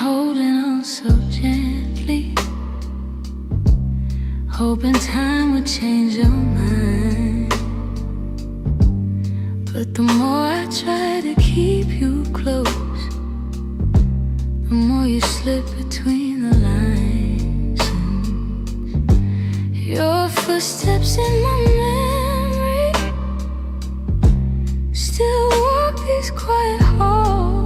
holding on so gently, hoping time would change your mind. But the more I try to keep you close, the more you slip between the lines. And your footsteps in my memory still walk these quiet halls.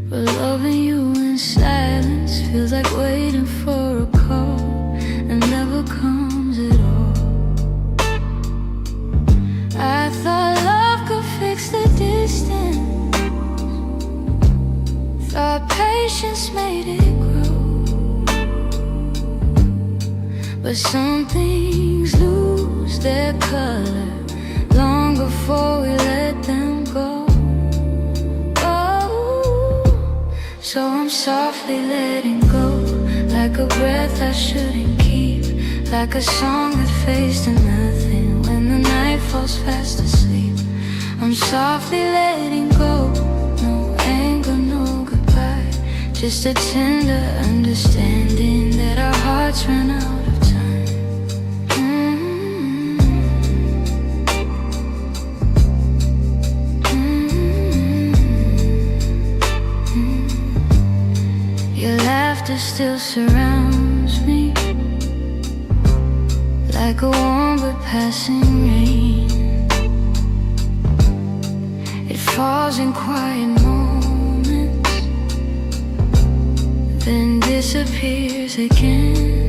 But loving you in silence feels like waiting for a call that never comes at all. I thought love could fix the distance, thought patience made it grow. But some things lose their color long before we let them go. So I'm softly letting go, like a breath I shouldn't keep, like a song that fades to nothing when the night falls fast asleep. I'm softly letting go, no anger, no goodbye, just a tender understanding that our hearts ran out of time. Your laughter still surrounds me, like a warm but passing rain. It falls in quiet moments, then disappears again.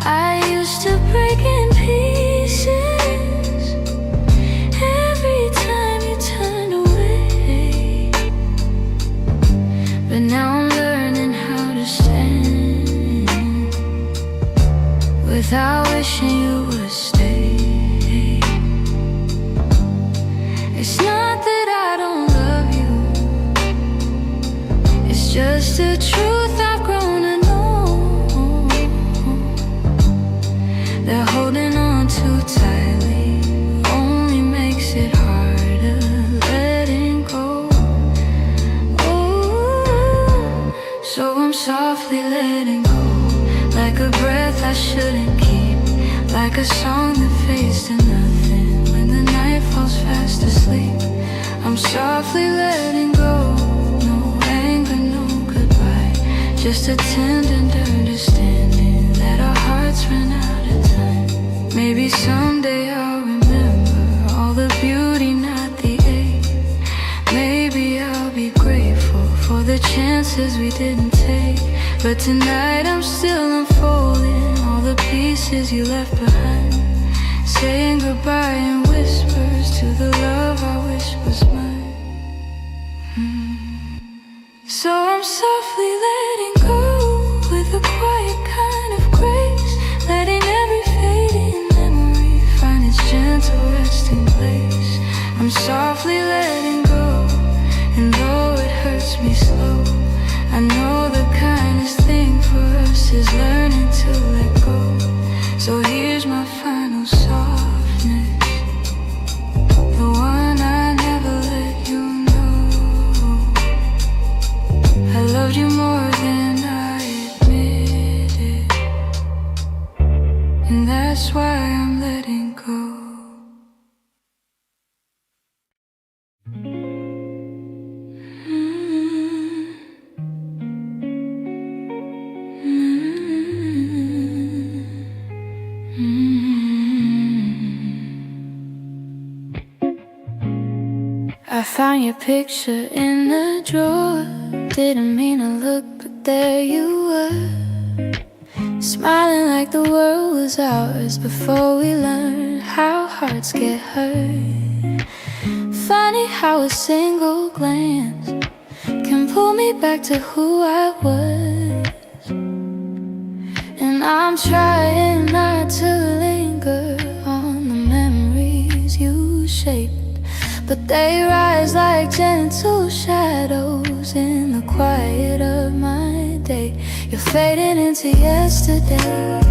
I used to break in pieces every time you turned away, but now I'm learning how to stand without wishing you would stay. It's not that I don't love you, it's just the truth I've grown to know, that holding on too tightly only makes it harder letting go. So I'm softly letting go, like a breath I shouldn't keep, like a song that fades to nothing when the night falls fast asleep. I'm softly letting go, no anger, no goodbye, just a tender understanding that our hearts ran out of time. Maybe someday I'll remember all the beauty, not the ache. Maybe I'll be grateful for the chances we didn't take. But tonight I'm still unfolding all the pieces you left behind, saying goodbye in whispers to the love I wish was mine. So I'm softly letting go with a quiet kind of grace, letting every fading memory find its gentle resting place. I'm softly letting go, and though it hurts me slow, I know the kindest thing for us is learning to let go. So here's my final softness, the one I never let you know. I loved you more than I admitted, and that's why I'm letting go. I found your picture in the drawer, didn't mean to look, but there you were, smiling like the world was ours before we learned how hearts get hurt. Funny how a single glance can pull me back to who I was, and I'm trying not to linger on the memories you shaped, but they rise like gentle shadows in the quiet of my day. You're fading into yesterday,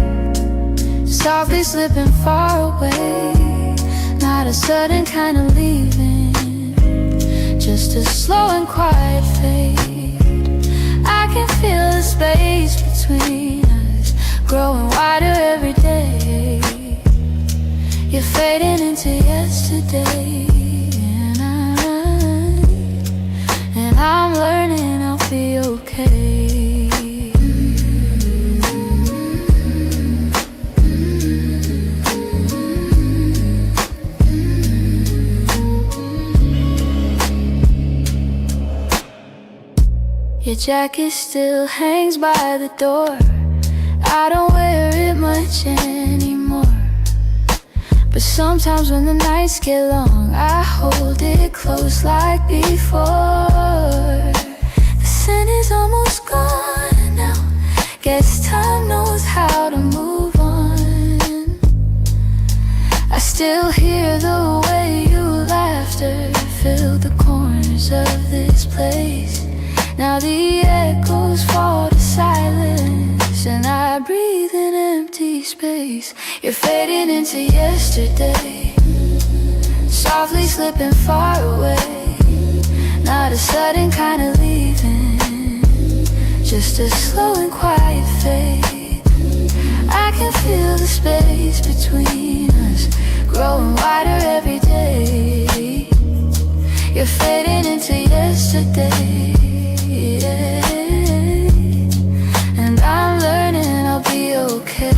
softly slipping far away. Not a sudden kind of leaving, just a slow and quiet fade. I can feel the space between us growing wider every day. You're fading into yesterday, and I'm learning I'll be okay. Your jacket still hangs by the door. I don't wear it much anymore, but sometimes when the nights get long, I hold it close like before. The scent is almost gone now. Guess time knows how to move on. I still hear the way your laughter filled the corners of this place. Now the echoes fall to silence, and I breathe in empty space. You're fading into yesterday, softly slipping far away. Not a sudden kind of leaving, just a slow and quiet fade. I can feel the space between us growing wider every day. You're fading into yesterday, yeah. And I'm learning I'll be okay.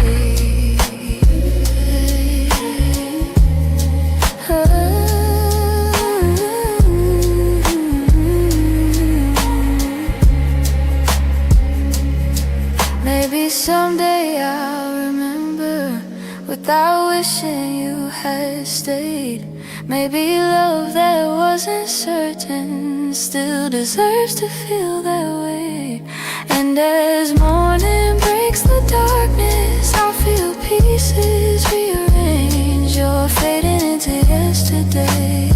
Maybe someday I'll remember without wishing you had stayed. Maybe love that wasn't certain still deserves to feel that way. And as morning breaks the darkness, I'll feel pieces rearrange. You're fading into yesterday,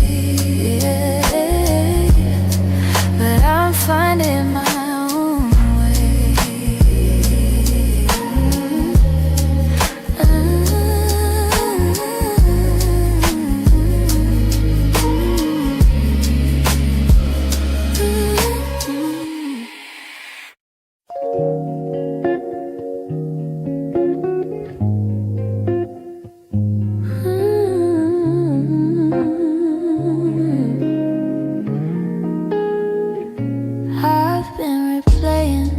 yeah. But I'm finding my own way. I've been replaying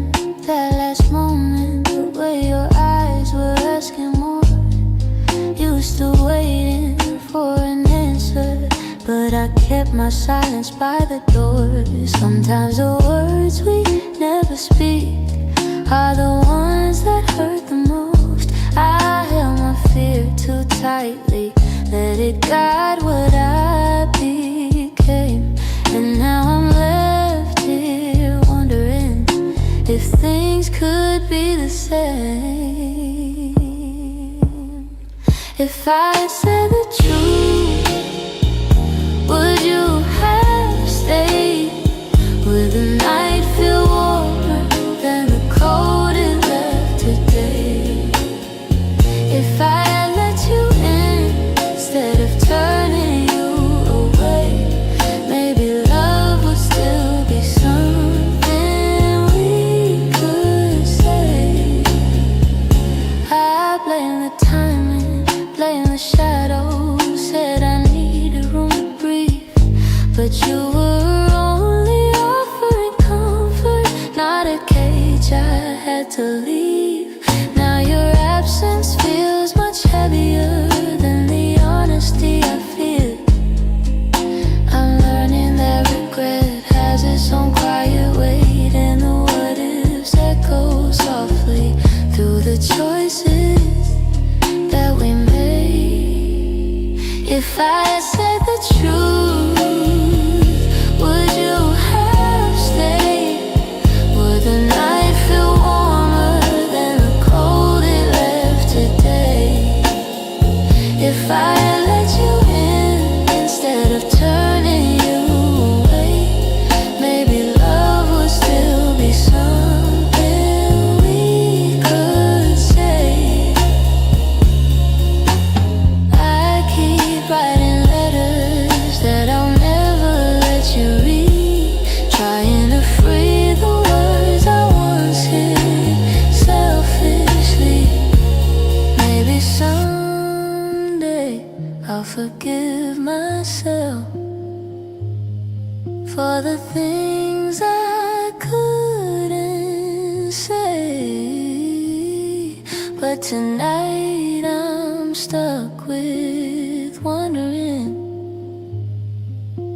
that last moment, the way your eyes were asking more. You still waiting for an answer, but I kept my silence by the door. Sometimes the words we never speak are the ones that hurt the most. I held my fear too tightly, let it guide what I became. And now I'm left here wondering if things could be the same. If I had said the truth, would you have stayed? Would the night feel warmer than the cold it left today? If I had let you in instead of turning you away, maybe love would still be something we could say. I blame the timing, blame the shadows, said I needed room to breathe, but you were only offering comfort, not a cage I had to leave. Now your absence feels much heavier than the honesty I feel. I'm learning that regret has its own quiet weight, and the what ifs echo softly through the choices that we made. If I had said the truth, would you have stayed? Would the night feel warmer than the cold it left today? If I had let you in instead of turning you away, maybe love would still be something we could say. I keep writing letters that I'll never let you read. I'll forgive myself for the things I couldn't say. But tonight I'm stuck with wondering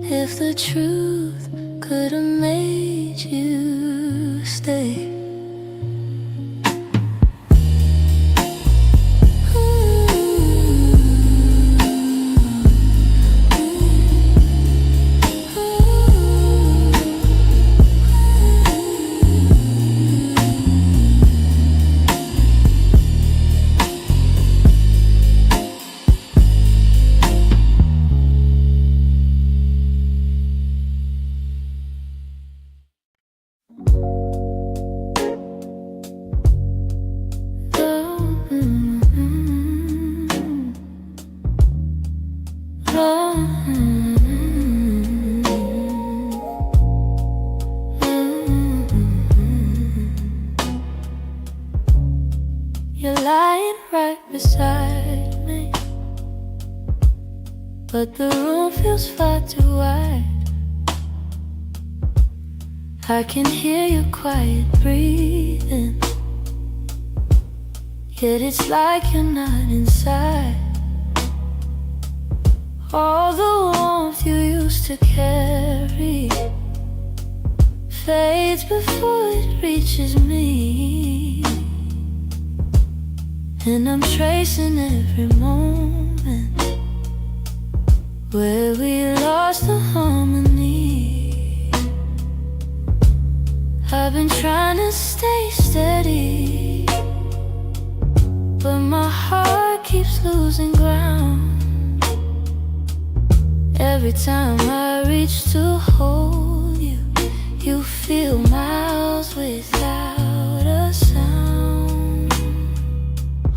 if the truth could have made you stay. You're lying right beside me, but the room feels far too wide. I can hear your quiet breathing, yet it's like you're not inside. All the warmth you used to carry fades before it reaches me, and I'm tracing every moment where we lost the harmony. I've been trying to stay steady, but my heart keeps losing ground. Every time I reach to hold you, you feel miles without a sound.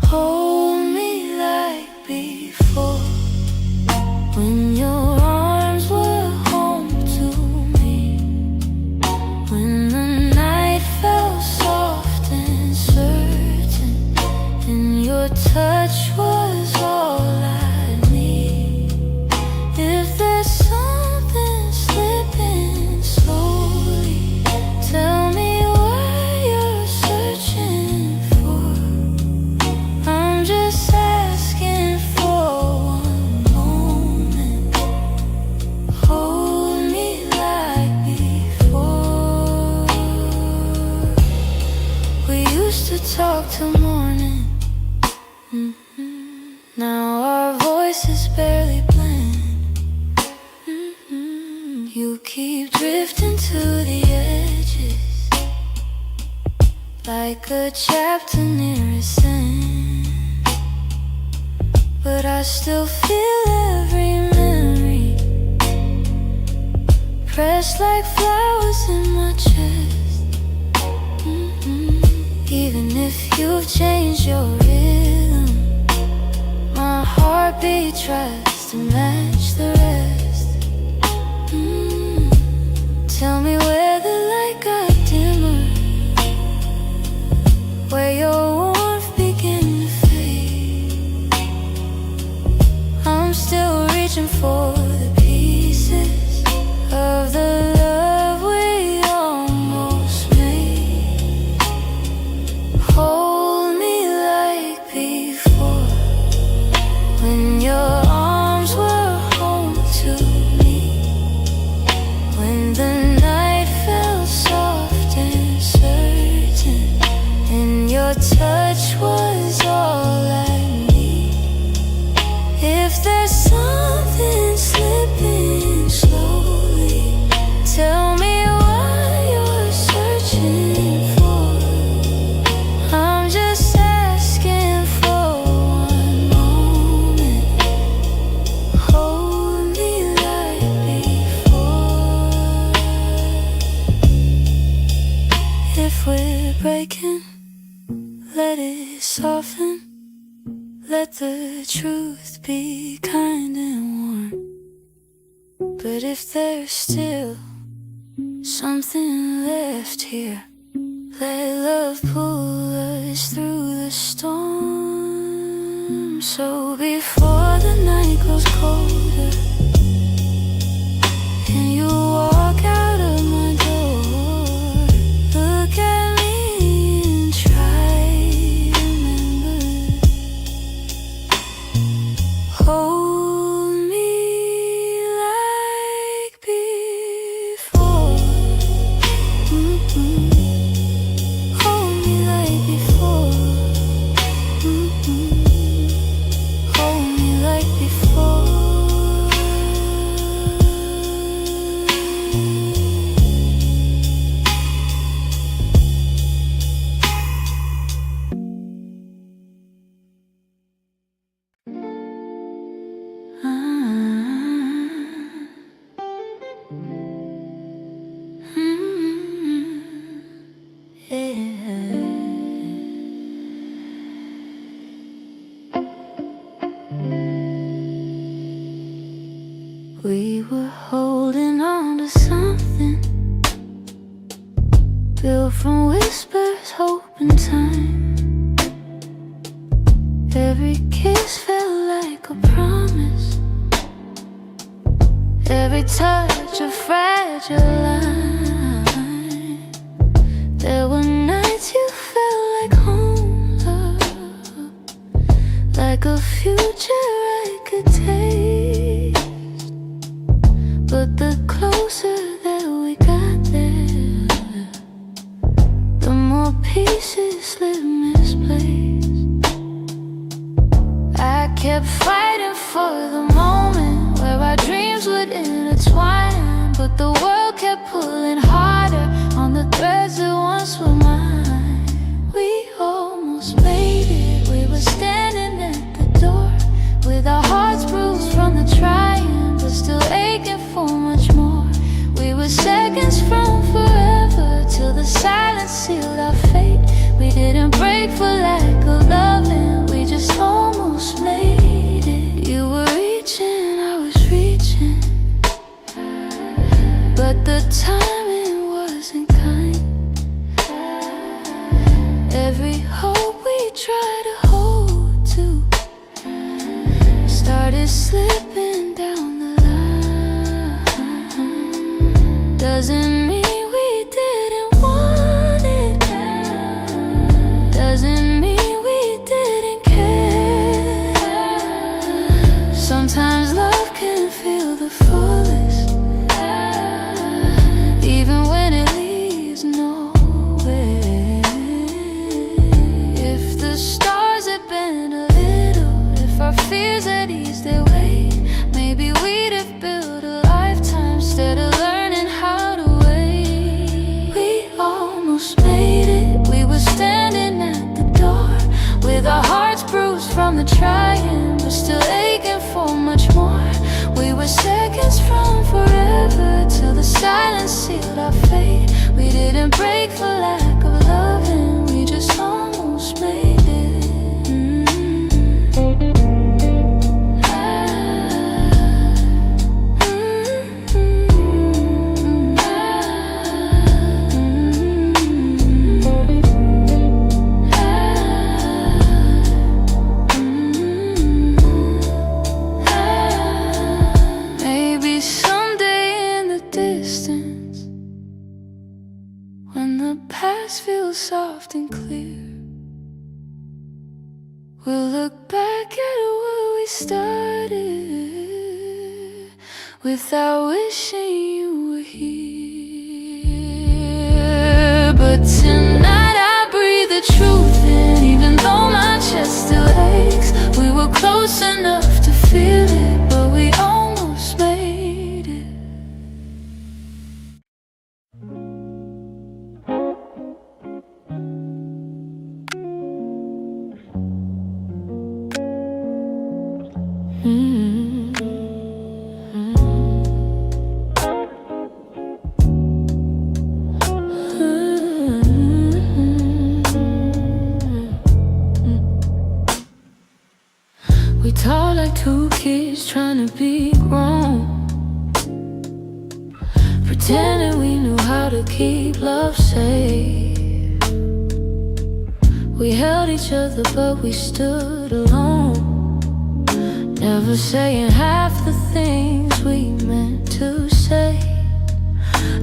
Hold me like before, when your arms were home to me, when the night felt soft and certain, and your touch was all I need. If there's something slipping slowly, tell me what you're searching for. I'm just asking for one moment. Hold me like before. We used to talk till morning. Now our voices barely blend. You keep drifting to the edges, like a chapter near its end. But I still feel every memory pressed like flowers in my chest. Even if you've changed your rhythm, my heartbeat tries to match the rest. Tell me where the light got dimmer, where your warmth began to fade. I'm still reaching for the pieces of the love we almost made. Hold me like before, when your arms were home to me, when the night felt soft and certain, and your touch was all I need. If there's something slipping slowly, tell me what you're searching for. I'm just asking for one moment. Hold me like before. If we're breaking, let it soften. Let the truth be kind and warm. But if there's still something left here, let love pull us through the storm. So before the night grows colder and you walk out of my door, look at me and try to remember. Hold me like before. Hold me like before. Hold me like before. We were holding on to something built from whispers, hope, and time. Every kiss felt like a promise, every touch a fragile line. There were nights you felt like home, love, like a future I could taste. But the closer that we got there, the more pieces slip misplaced. I kept fighting for the moment where our dreams would intertwine, but the world kept pulling harder on the threads that once were mine. We almost made it. We were standing at the door with our hearts bruised from the trying, but still aching for much more. We were seconds from forever till the silence sealed our fate. We didn't break for lack of loving, we just almost made it. You were reaching, I was reaching, but the timing wasn't kind. Every hope we tried to hold to started slipping down the line. Doesn't mean we didn't want it, doesn't mean we didn't care. Sometimes love can feel the fullest, even when it leaves nowhere. If the stars had been a little, if our fears had eased their way, maybe we'd have built a lifetime instead of learning how to wait. We almost made it. We were standing at the door with our hearts bruised from the trying, but still aching for much more. We were seconds from forever till the silence sealed our fate. We didn't break for lack of loving, we just almost made it. Maybe someday in the distance, when the past feels soft and clear, we'll look back at where we started without wishing you were here. But tonight I breathe the truth in, even though my chest still aches. We were close enough to feel it, but we almost made it. We talk like two kids trying to be grown, pretending we knew how to keep love safe. We held each other but we stood alone. never saying half the things we meant to say.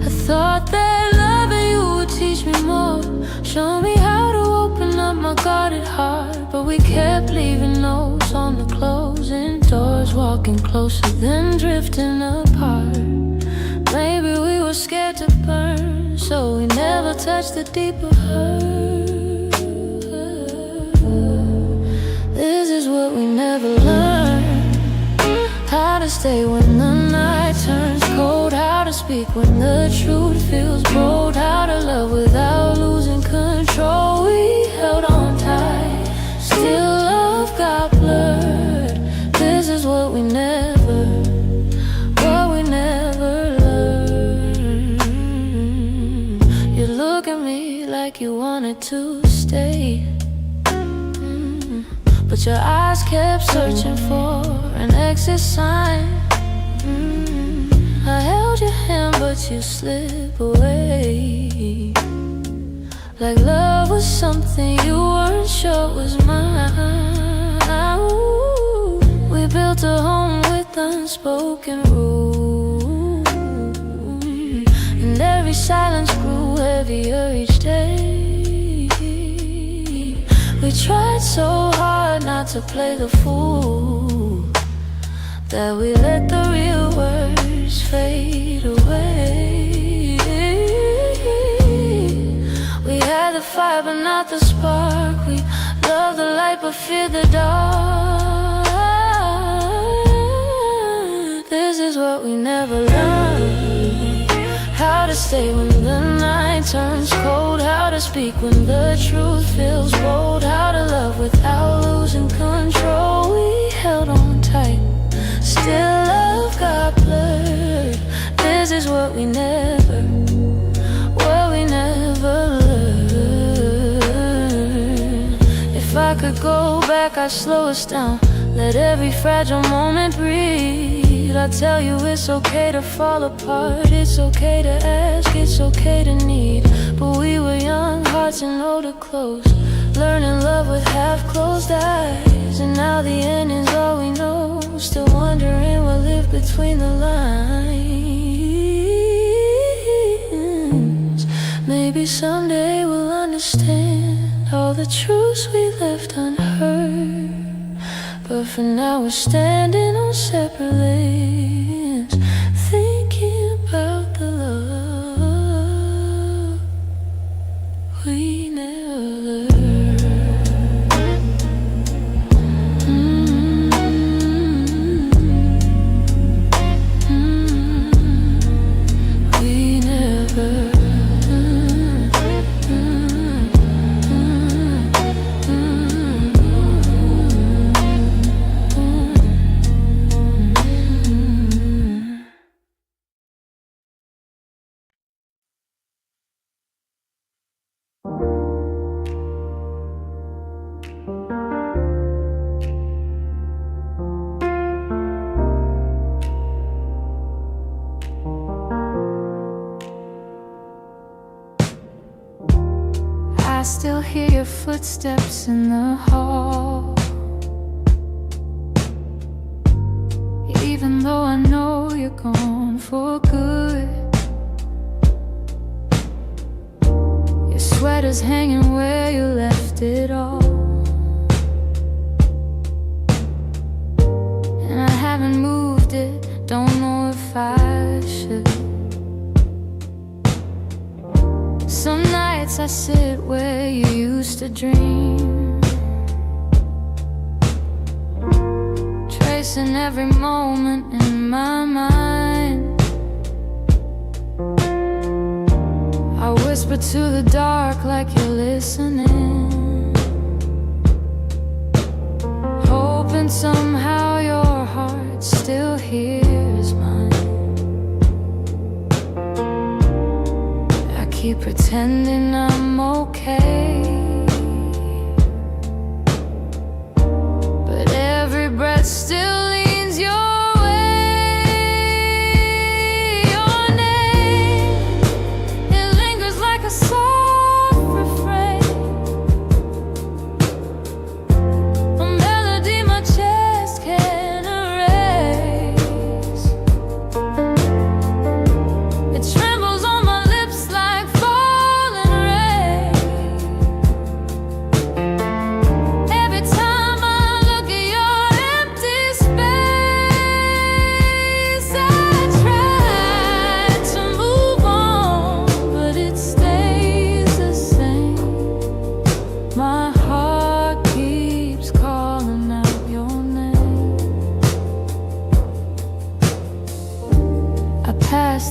I thought that loving you would teach me more, show me how to open up my guarded heart. But we kept leaving notes on the closing doors, walking closer then drifting apart. Maybe we were scared to burn, so we never touched the deeper hurt. This is what we never learned: how to stay when the night turns cold, how to speak when the truth feels bold, how to love without losing control. We held on tight, still love got blurred. This is what we never learned. You look at me like you wanted to stay, but your eyes kept searching for an exit sign. I held your hand but you slip away, like love was something you weren't sure was mine. Ooh, we built a home with unspoken rules, and every silence grew heavier each day. We tried so hard not to play the fool, that we let the real words fade away. We had the fire but not the spark, we loved the light but feared the dark. This is what we never learned: how to stay when the night turns cold, how to speak when the truth feels bold, how to love without losing control. We held on tight, still love got blurred. This is what we never learned. If I could go back, I'd slow us down, let every fragile moment breathe. I'd tell you it's okay to fall apart, it's okay to ask, it's okay to need. But we were young hearts and older clothes, learning love with half-closed eyes. And now the end is all we know, still wondering what lived between the lines. Maybe someday we'll understand all the truths we left unheard, but for now we're standing on separate lanes, thinking about the love we never learned. We never I still hear your footsteps in the hall, even though I know you're gone for good. Your sweater's hanging where you left it all, and I haven't moved it, don't know if I should. Some nights I sit where you used to dream, tracing every moment in my mind. I whisper to the dark like you're listening, hoping somehow your heart still hears mine. Keep pretending I'm okay, but every breath still leans your way. Your name, it lingers like a soft refrain, a melody my chest can't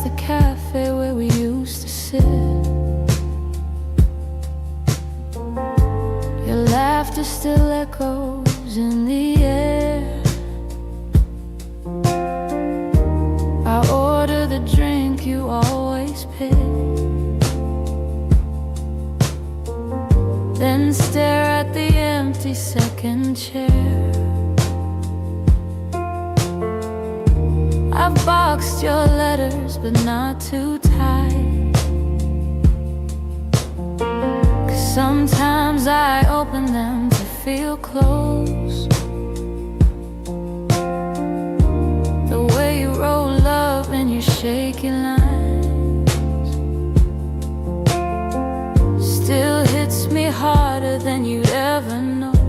past the cafe where we used to sit. Your laughter still echoes in the air. I order the drink you always pick, then stare at the empty second chair. I've boxed your letters, but not too tight, 'cause sometimes I open them to feel close. The way you roll up in your shaky lines still hits me harder than you'd ever know.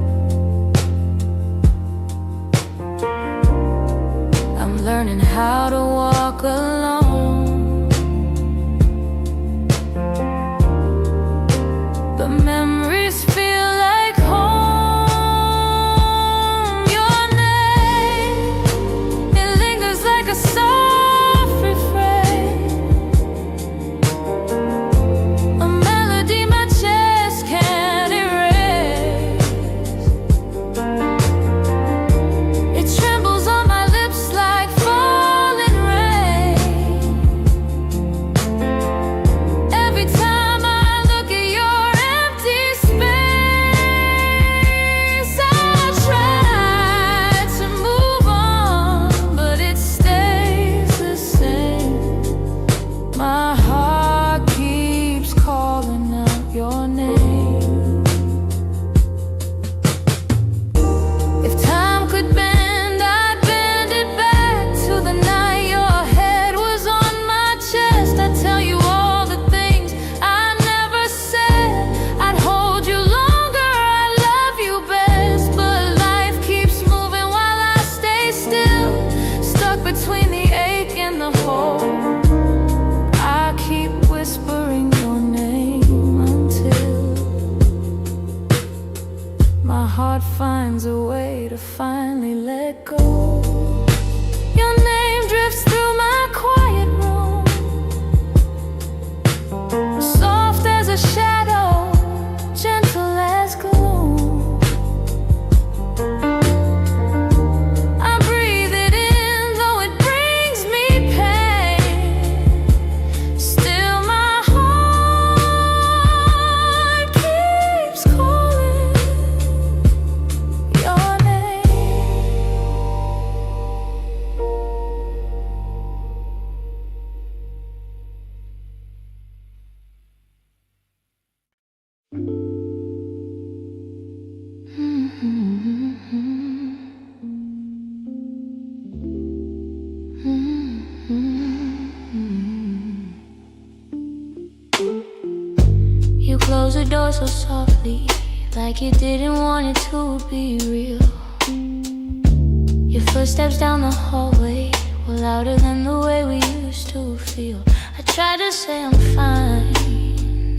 I'm learning how to walk alone, but memories feel like home. Your name, it lingers like a soft refrain, a melody my chest can't erase. It trembles on my lips like falling rain. Every time I look at your empty space, I try to move on, but it stays the same. My heart keeps calling out your name. If time could bend, I'd bend it back to the night your head was on my chest. I'd tell you all the things I never said. I'd hold you longer, I love you best. But life keeps moving while I stay still, stuck between the ache and the hope. I keep whispering your name until my heart finds a way to finally let go. Your name drifts through my quiet room, soft as a shadow, gentle as gloom. I breathe it in, though it brings me pain. Still my heart keeps calling your name. You close the door so softly, like you didn't want it to be real. Your footsteps down the hallway were louder than the way we used to feel. I tried to say I'm fine,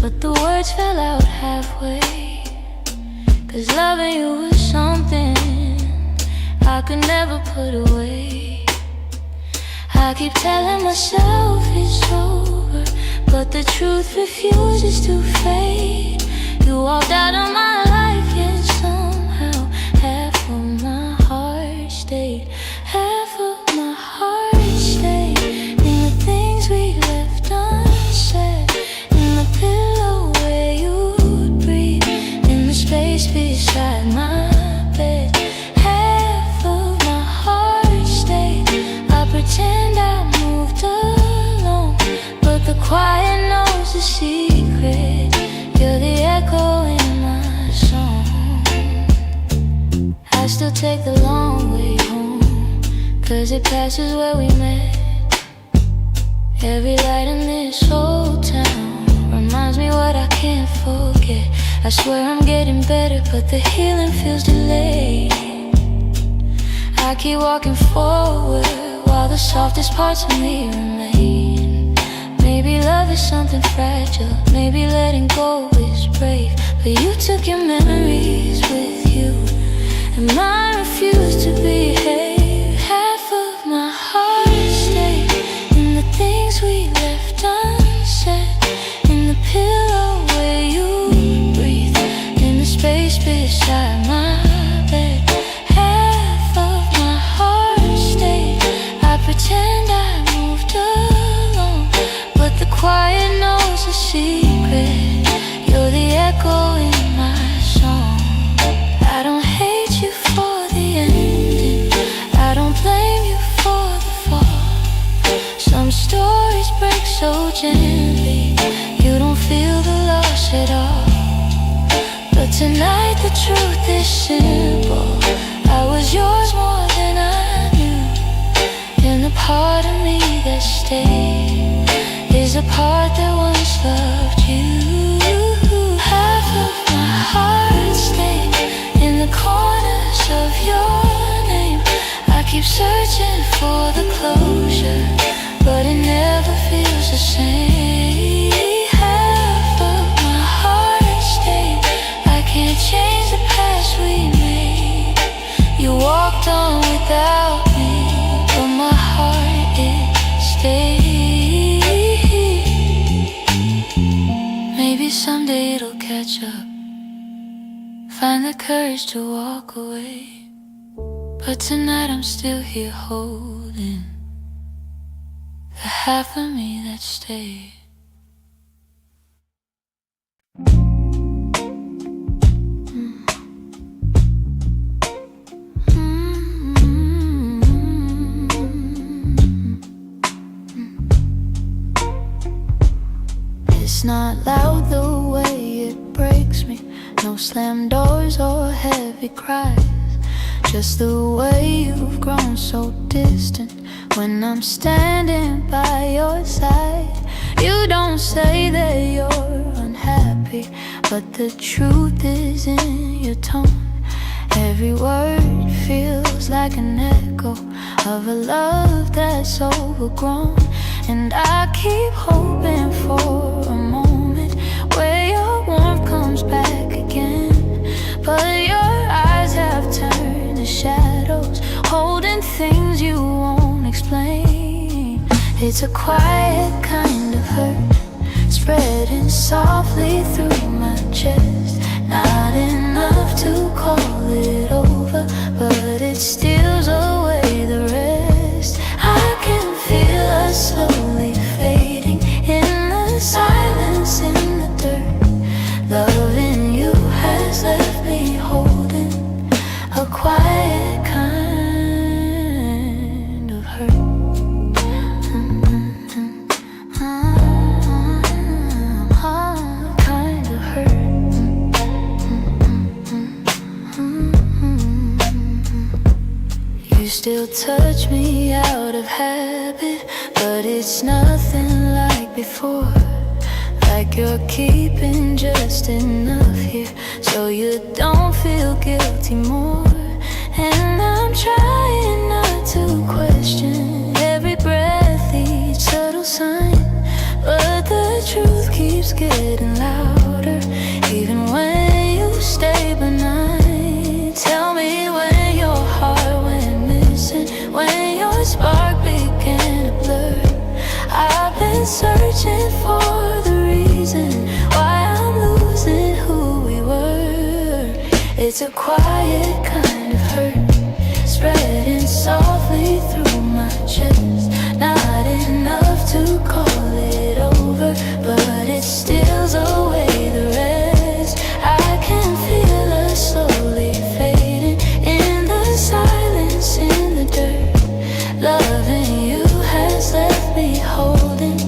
but the words fell out halfway. 'Cause loving you was something I could never put away. I keep telling myself it's over, but the truth refuses to fade. You walked out of my life, yet somehow half of my heart stayed. Half of my heart stayed in the things we left unsaid, in the pillow where you'd breathe, in the space beside my bed. Half of my heart stayed. I pretend I moved alone, but the quiet knows the secret. You're the echo in my song. I still take the long way home, 'cause it passes where we met. Every light in this old town reminds me what I can't forget. I swear I'm getting better, but the healing feels delayed. I keep walking forward while the softest parts of me remain. Maybe love is something fragile, maybe letting go is brave, but you took your memories with you, and mine refused to behave. Half of my heart stayed in the things blame you for the fall. Some stories break so gently, you don't feel the loss at all. But tonight the truth is simple, I was yours more than I knew. And the part of me that stayed is a part that once loved you. Half of my heart stayed in the corners of your name. I keep searching for the closure, but it never feels the same. Half of my heart stayed, I can't change the past we made. You walked on without me, but my heart, it stayed. Maybe someday it'll catch up, find the courage to walk away. But tonight I'm still here holding the half of me that stayed. It's not loud the way it breaks me, no slam doors or heavy cries, just the way you've grown so distant when I'm standing by your side. You don't say that you're unhappy, but the truth is in your tone. Every word feels like an echo of a love that's overgrown. And I keep hoping for a moment where your warmth comes back again, but your eyes have turned to shadows, holding things you won't explain. It's a quiet kind of hurt, spreading softly through my chest. Not enough to call it over, but it steals away the rest. I can feel us slowly fading in the silence, in the dirt. Loving you has left me holding a quiet kind of hurt. Kind of hurt. You still touch me out of habit, but it's nothing like before. Like you're keeping just enough here so you don't feel guilty more. And I'm trying not to question every breath, each subtle sign, but the truth keeps getting louder, even when you stay benign. Tell me when your heart went missing, when your spark began to blur. I've been searching for the reason why I'm losing who we were. It's a quiet kind of hurt, spreading softly through my chest. Not enough to call it over, but it steals away the rest. I can feel us slowly fading in the silence, in the dirt. Loving you has left me holding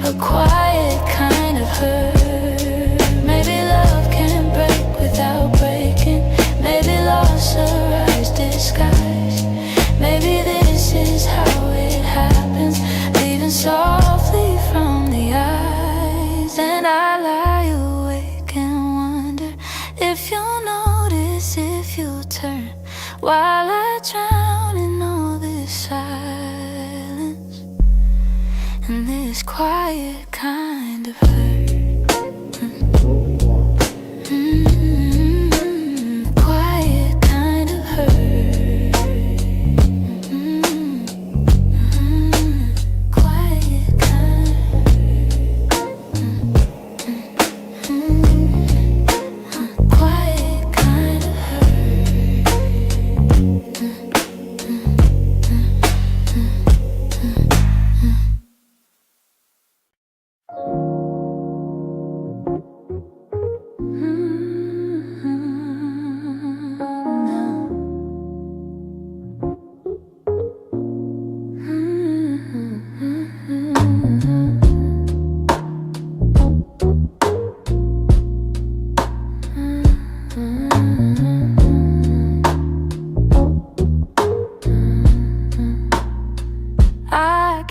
a quiet kind of hurt. Maybe love can break without breaking, maybe loss arrives disguised. Maybe this is how it happens, leaving softly from the eyes. And I lie awake and wonder if you'll notice, if you'll turn, while I drown in all this silence and this quiet kind of hurt. Quiet kind of hurt. Quiet kind quiet kind of hurt.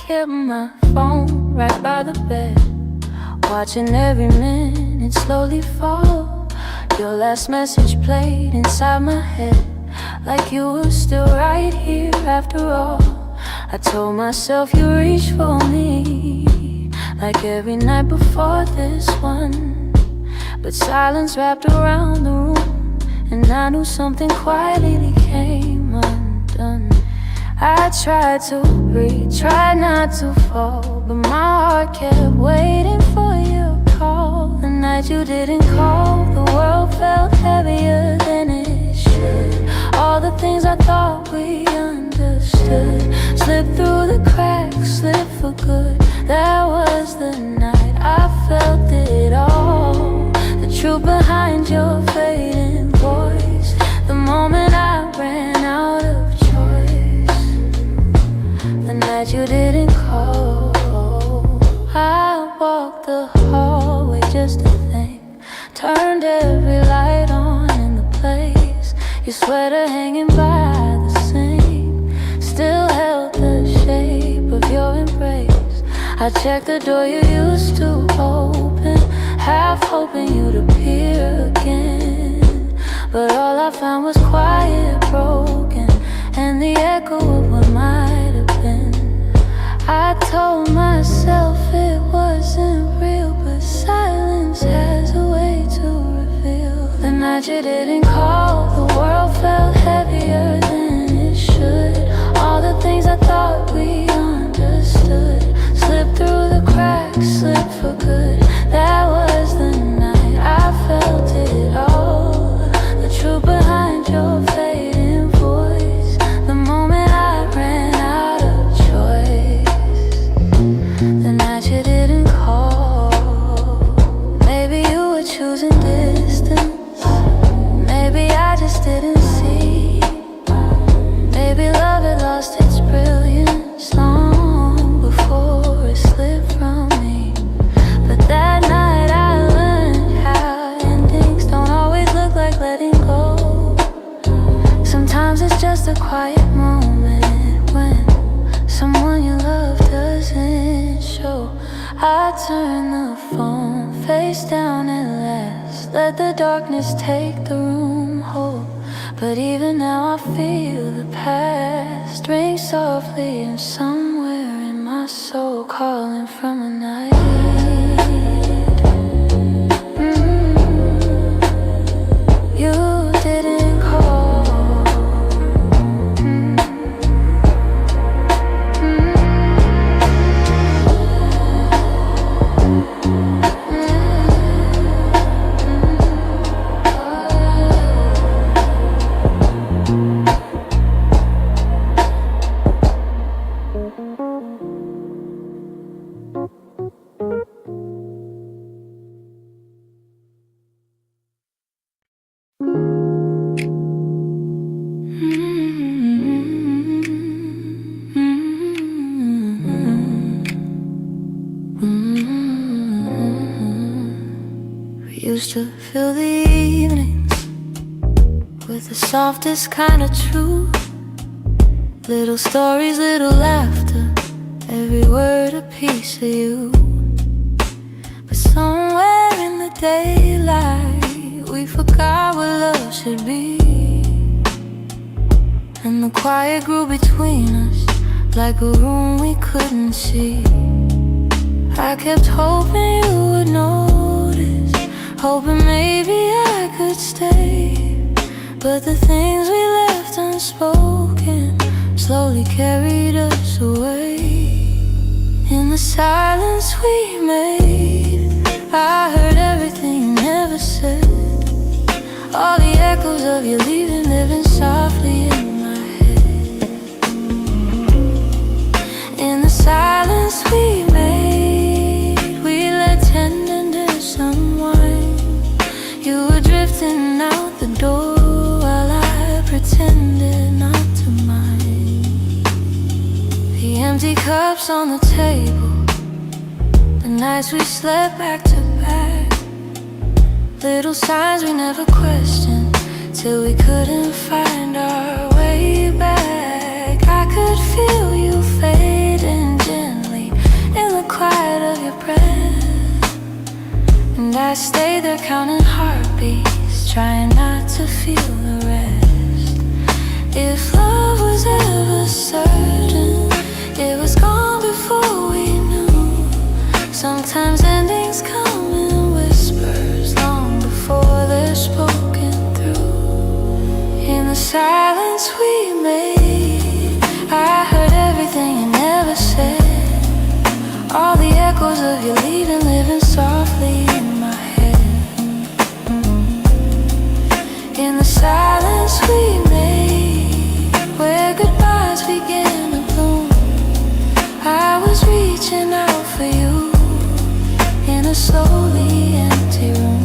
kept my phone right by the bed, watching every minute slowly fall. Your last message played inside my head, like you were still right here after all. I told myself you reached for me, like every night before this one. But silence wrapped around the room, and I knew something quietly came undone. I tried to breathe, tried not to fall, but my heart kept waiting for your call. The night you didn't call, the world felt heavier than it should. All the things I thought we understood slipped through the cracks, slipped for good. That was the night I felt it all, the truth behind your fading voice, the moment I ran out of choice, the night you didn't call. I walked the hallway just to think, turned every light on in the place. Your sweater hanging by the sink still held the shape of your embrace. I checked the door you used to open, half hoping you'd appear again. But all I found was quiet, broken, and the echo of what might have been. I told myself it wasn't real, but silence has a way to reveal. The night you didn't call, the world felt heavier than it should. All the things I thought we understood slipped through the cracks, slipped for good. That was the night I felt it all, the truth behind your fading voice, the moment I ran out of choice, the night you didn't call. Maybe you were choosing distance, maybe I just didn't see. Maybe love had lost its brilliance long before it slipped from me. But that night I learned how endings don't always look like letting go. Sometimes it's just a quiet moment when someone you love doesn't show. I turn the phone face down at last, let the darkness take the room whole. But even now I feel the past ring softly, and somewhere in my soul calling from a night you didn't call. We used to fill the evenings with the softest kind of truth, little stories, little laughter, every word a piece of you. But somewhere in the daylight we forgot what love should be, and the quiet grew between us like a room we couldn't see. I kept hoping you would notice, hoping maybe I could stay. But the things we left unspoken slowly carried us away. In the silence we made, I heard everything you never said. All the echoes of you leaving living softly in my head. In the silence we made, we let tenderness unwind. You were drifting out the door while I pretended not to mind. The empty cups on the table, the nights we slept back to back, little signs we never questioned till we couldn't find our way back. I could feel you fading gently slowly empty room.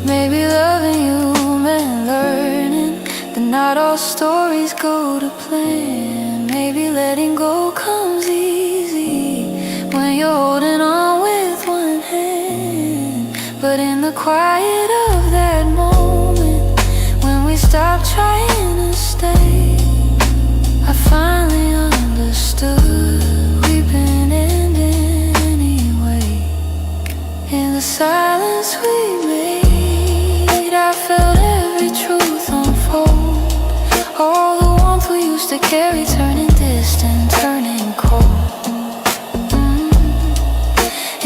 Maybe loving you meant learning that not all stories go to plan. Maybe letting go comes easy when you're holding on with one hand. But in the quiet of that moment, when we stop trying to stay, I finally understood we've been ending anyway. In the silence we made, I felt every truth unfold. All the warmth we used to carry turning distant, turning cold.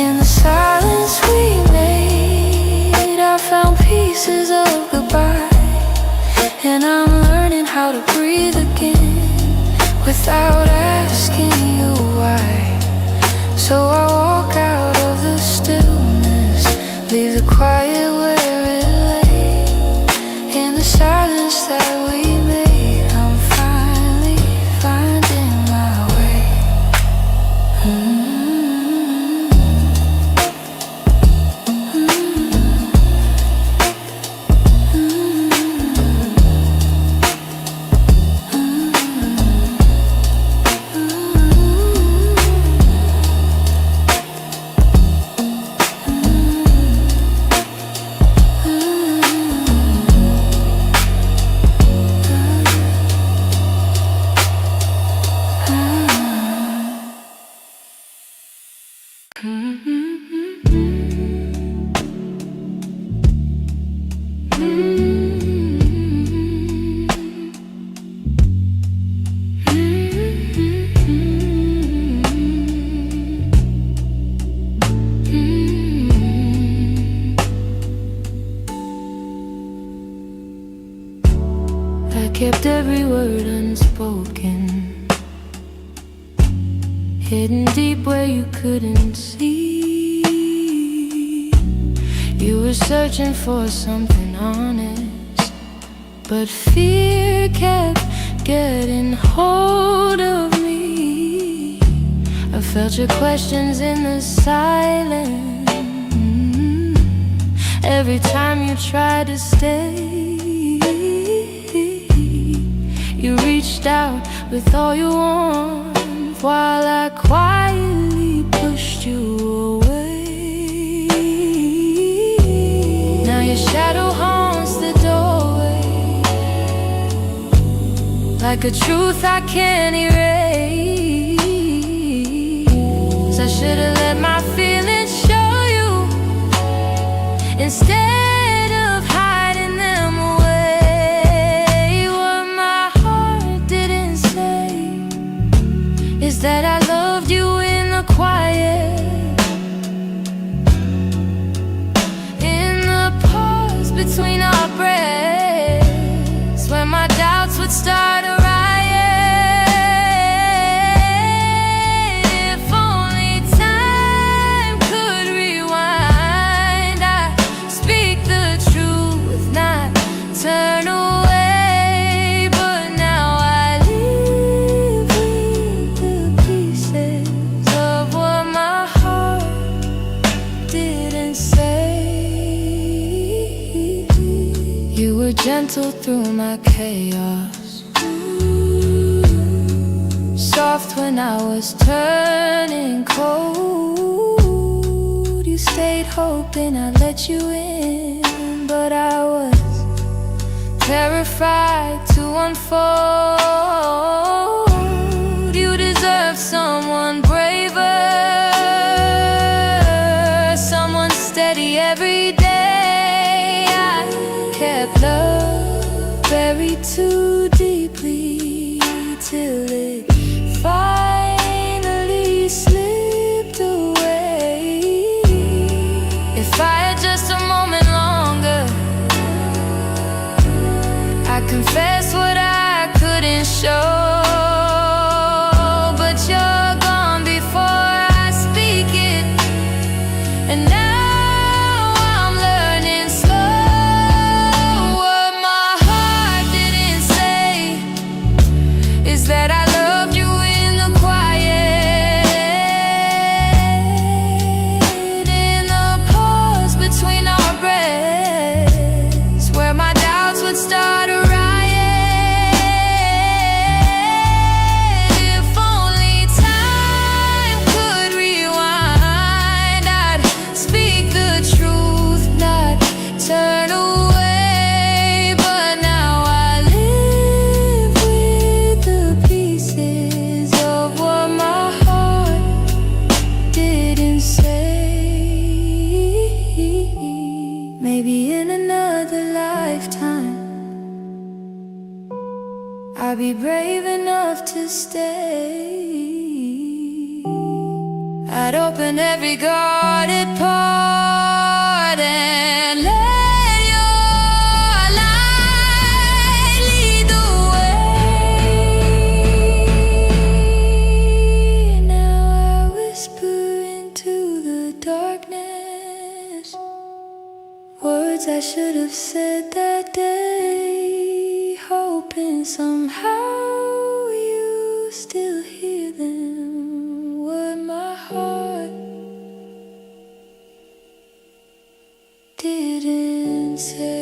In the silence we made, I found pieces of goodbye. And I'm learning how to breathe again without asking you why. So I walk out of the stillness, leave the quiet where it lay. In the silence that we made, I'm finally finding my way. I kept every word unspoken, hidden deep where you couldn't see. You were searching for something honest, but fear kept getting hold of me. I felt your questions in the silence every time you tried to stay. You reached out with all you want, while I quietly pushed you away. Now your shadow haunts the doorway, like a truth I can't erase. I should've let my feelings show you instead of hiding them away. What my heart didn't say is that I loved you in the quiet, in the pause between our breaths, when my doubts would start a riot. If only time could rewind, I'd speak the truth, not turn away. But now I live with the pieces of what my heart didn't say. You were gentle through my chaos, soft when I was turning cold. You stayed hoping I'd let you in, but I was terrified to unfold. You deserve someone braver, someone steady every day. I kept love buried too deeply till it finally slipped away. If I had just a moment longer, I confess what I couldn't show. stay. I'd open every guarded part and let your light lead the way. Now I whisper into the darkness words I should have said that day, hoping somehow you still hear them. What my heart didn't say.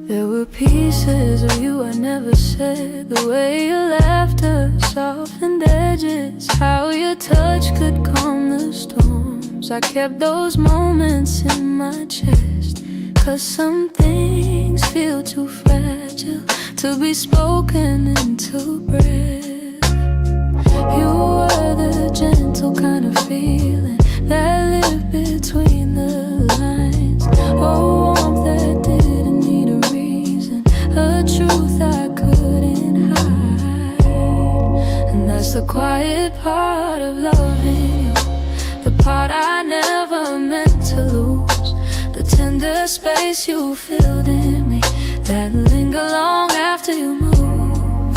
There were pieces of you I never said. The way your laughter softened edges, how your touch could calm the storms. I kept those moments in my chest, 'cause some things feel too fragile to be spoken into breath. You were the gentle kind of feeling that lived between the lines. Oh, warmth that didn't need a reason, a truth I couldn't hide. And that's the quiet part of loving you, the part I never meant to lose, the tender space you filled in me that linger long after you move.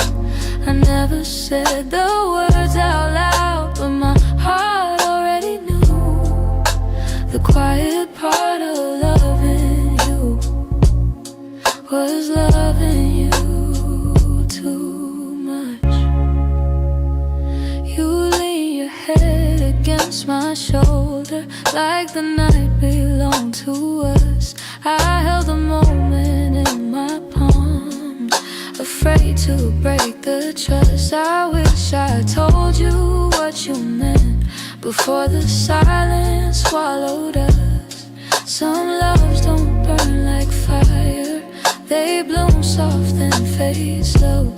I never said the words out loud, but my heart already knew. The quiet part of loving you was loving you too much. You lean your head against my shoulder like the night belonged to us. I held the moment in my palms, afraid to break the trust. I wish I told you what you meant before the silence swallowed us. Some loves don't burn like fire, they bloom soft and fade slow,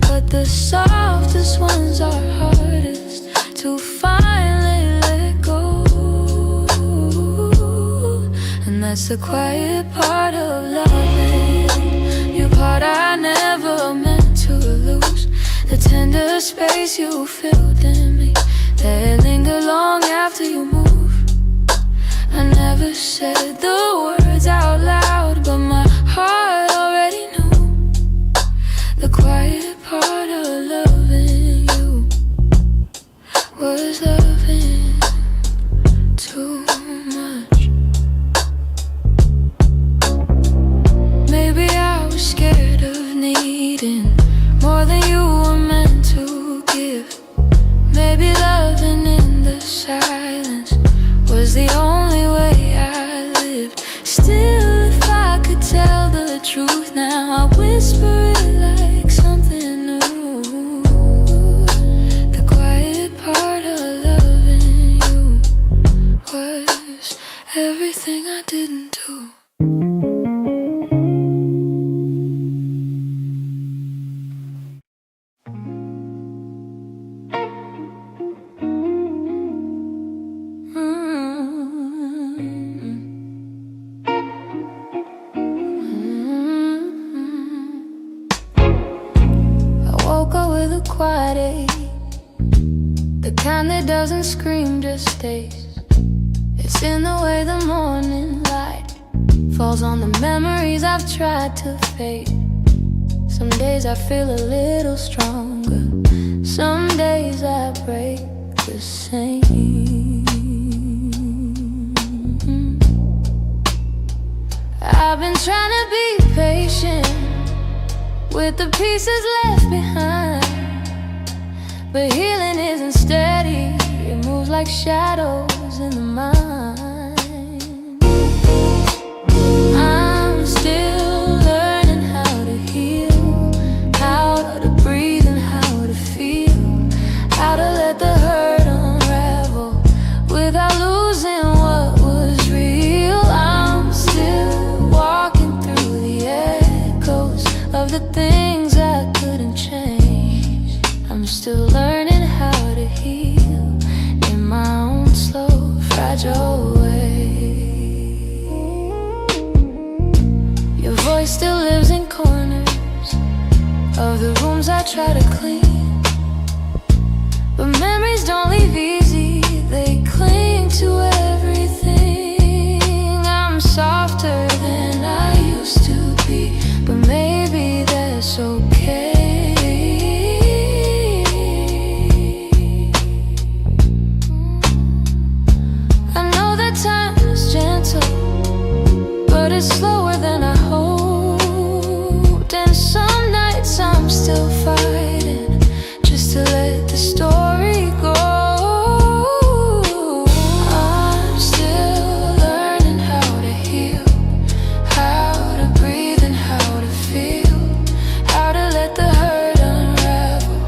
but the softest ones are hardest to finally let go. And that's the quiet part of loving you, part I never meant to lose, the tender space you filled in me that linger long after you move. I never said the words out loud, but my heart already knew. The quiet part of loving you was loving too much. Maybe I was scared of needing more than you were meant to give. Maybe loving in the silence was the only way I lived. Still, if I could tell the truth now, I whisper it like something new. The quiet part of loving you was everything I didn't do. Quiet ache, the kind that doesn't scream, just stays. It's in the way the morning light falls on the memories I've tried to fade. Some days I feel a little stronger, some days I break the same. I've been trying to be patient with the pieces left behind, but healing isn't steady, it moves like shadows in the mind. I'm still learning how to heal, how to breathe and how to feel, how to let the hurt unravel without losing what was real. I'm still walking through the echoes of the things I couldn't change. still learning how to heal in my own slow, fragile way. Your voice still lives in corners of the rooms I try to clean, but memories don't leave easy, they cling to everything. I'm softer than I used to be, but maybe that's okay. I know that time is gentle, but it's slower than I hoped. And some nights I'm still fighting just to let the story go. I'm still learning how to heal, how to breathe and how to feel, how to let the hurt unravel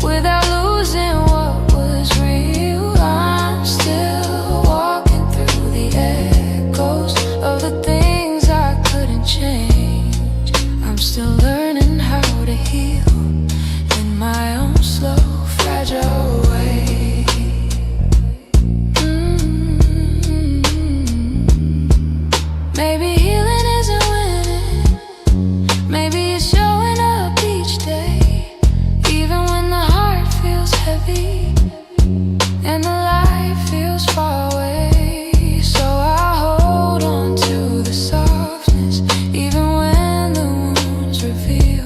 without losing what was real. I'm still walking through the echoes of the things I couldn't change. I'm still learning how to heal in my own slow, fragile way. Maybe healing isn't winning, maybe it's showing up each day, even when the heart feels heavy and the light feels far away. So I hold on to the softness, even when the wounds reveal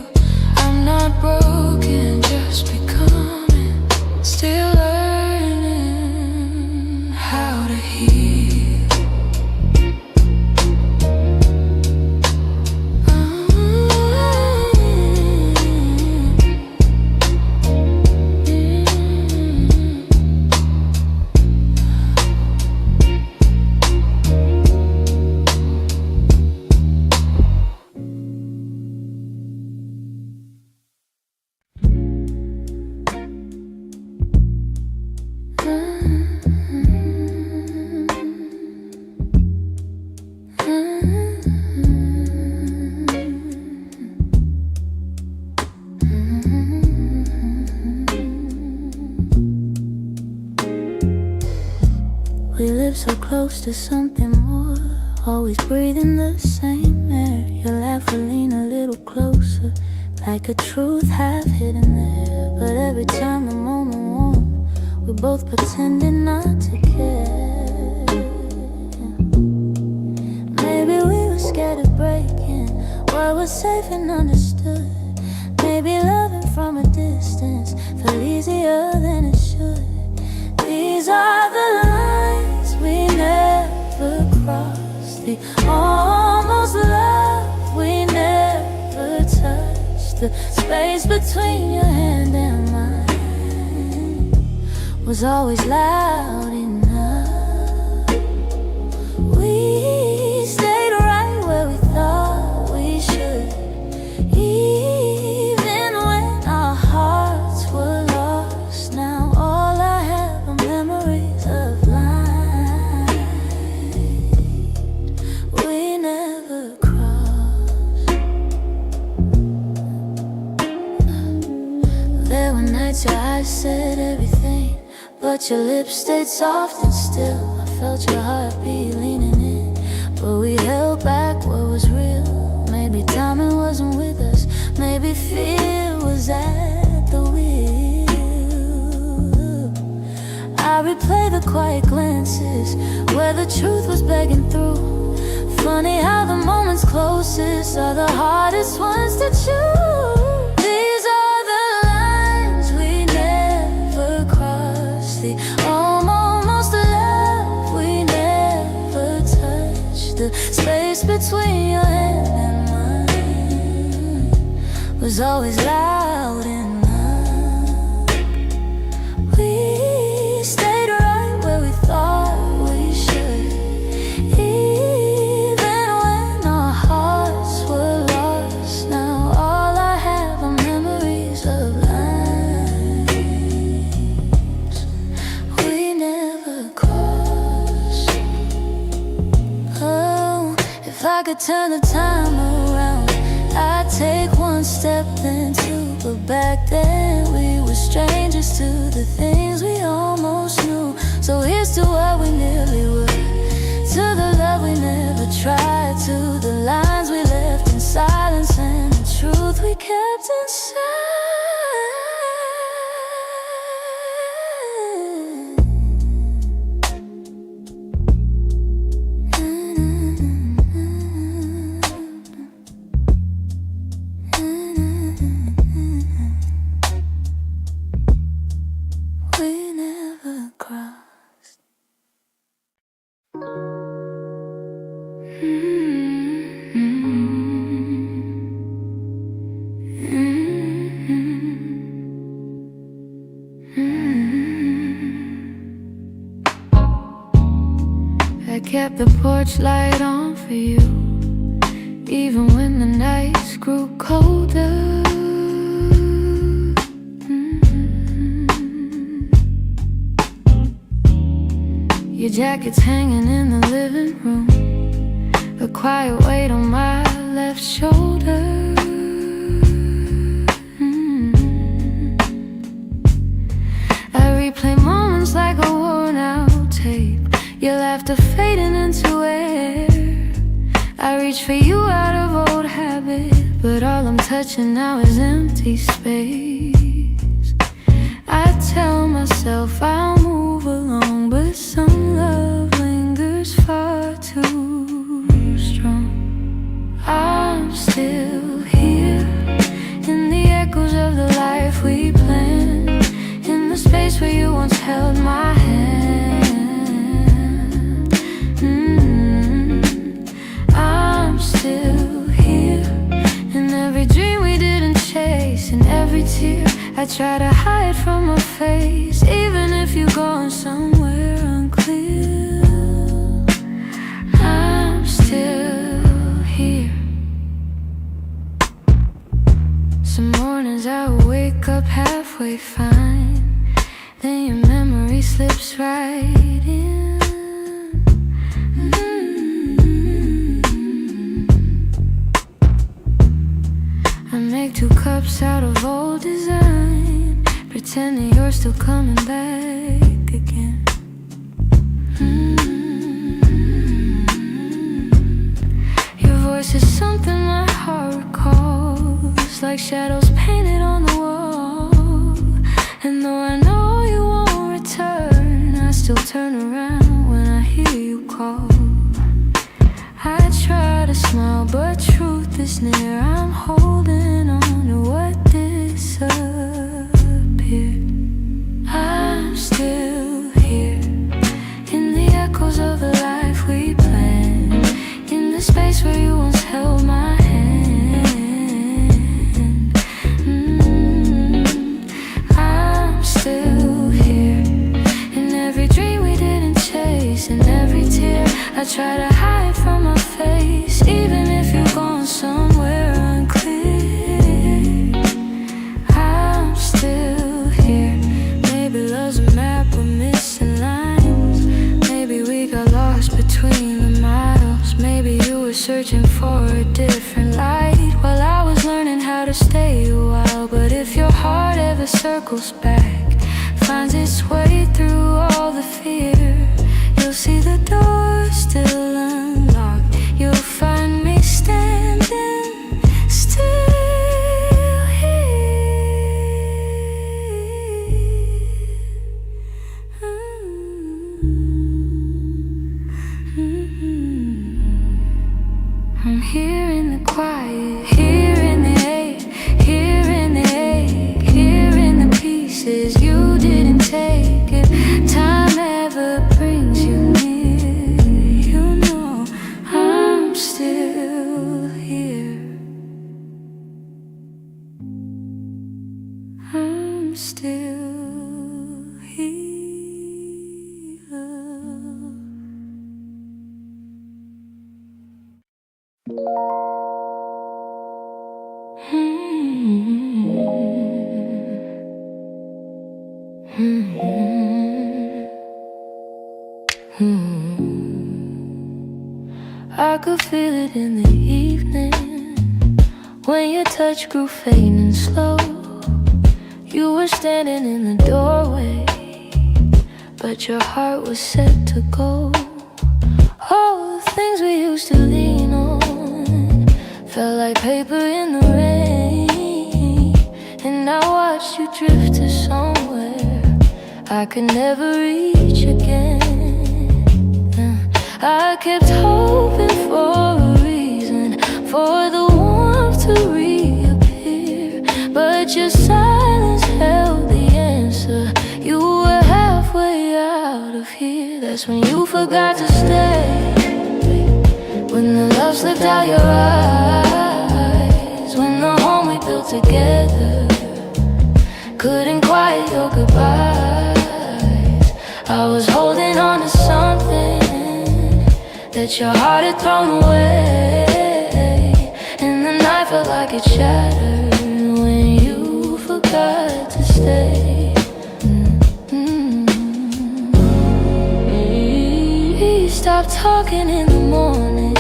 I'm not broken, just becoming, still learning how to heal. We live so close to something more, always breathing the same air. Your laugh will lean a little closer, like a truth half hidden there. But every time the moment warm, we're both pretending not to care. Maybe we were scared of breaking what was safe and understood. Maybe loving from a distance felt easier than it should. These are the lines we never crossed, the almost love we never touched. The space between your hand and mine was always loud enough. We stayed right where we thought we should, even when our hearts were lost. Now all I have are memories of lines we never crossed. There were nights your eyes said everything, but your lips stayed soft and still. I felt your heartbeat leaning in, but we held back what was real. Maybe timing wasn't with us, maybe fear was at the wheel. I replay the quiet glances where the truth was begging through. Funny how the moments closest are the hardest ones to choose. These are the lines we never crossed, the almost love we never touched. The space between your hand and mine was always loud enough. We stayed right where we thought we should, even when our hearts were lost. Now all I have are memories of lines we never crossed. Oh, if I could turn the time around, I'd take one step then two, but back then we were strangers. kept the porch light on for you, even when the nights grew colder. Your jacket's hanging in the living room, a quiet weight on my left shoulder. I replay moments like a worn out tape, your laughter fading into air. I reach for you out of old habit, but all I'm touching now is empty space. I tell myself I'll move along, but some love lingers far too strong. I'm still here, in the echoes of the life we planned, in the space where you once held my hand. I'm still here, in every dream we didn't chase, in every tear I try to hide from my face, even if you're going somewhere unclear. I'm still here. Some mornings I wake up halfway fine, then your memory slips right in. I make 2 cups out of old design, pretending you're still coming back again. Your voice is something my heart recalls, like shadows painted on the wall. And though I know you won't return, I still turn around when I hear you call. I try to smile, but truth is near. I'm holding on to what disappeared. I'm still here, in the echoes of the life we planned, in the space where you once held my hand. I'm still here, in every dream we didn't chase, in every tear I try to hide from my face, even if you're going somewhere unclear. I'm still here. Maybe love's a map with missing lines, maybe we got lost between the miles, maybe you were searching for a different light while I was learning how to stay a while. But if your heart ever circles back, finds its way through all the fear, you'll see the door still unlocked. You'll find me standing still here. I'm here in the quiet, here in the ache, here in the ache, here in the pieces you didn't take. If time ever brings you near, you know I'm still here. I'm still here. I could feel it in the evening, when your touch grew faint and slow. You were standing in the doorway, but your heart was set to go. All the things we used to lean on felt like paper in the rain, and I watched you drift to somewhere I could never reach again. I kept hoping for a reason for the warmth to reappear, but your silence held the answer. You were halfway out of here. That's when you forgot to stay, when the love slipped out your eyes, when the home we built together couldn't quiet your goodbyes. I was holding on to something that your heart had thrown away, and the night felt like it shattered when you forgot to stay. We stopped talking in the morning,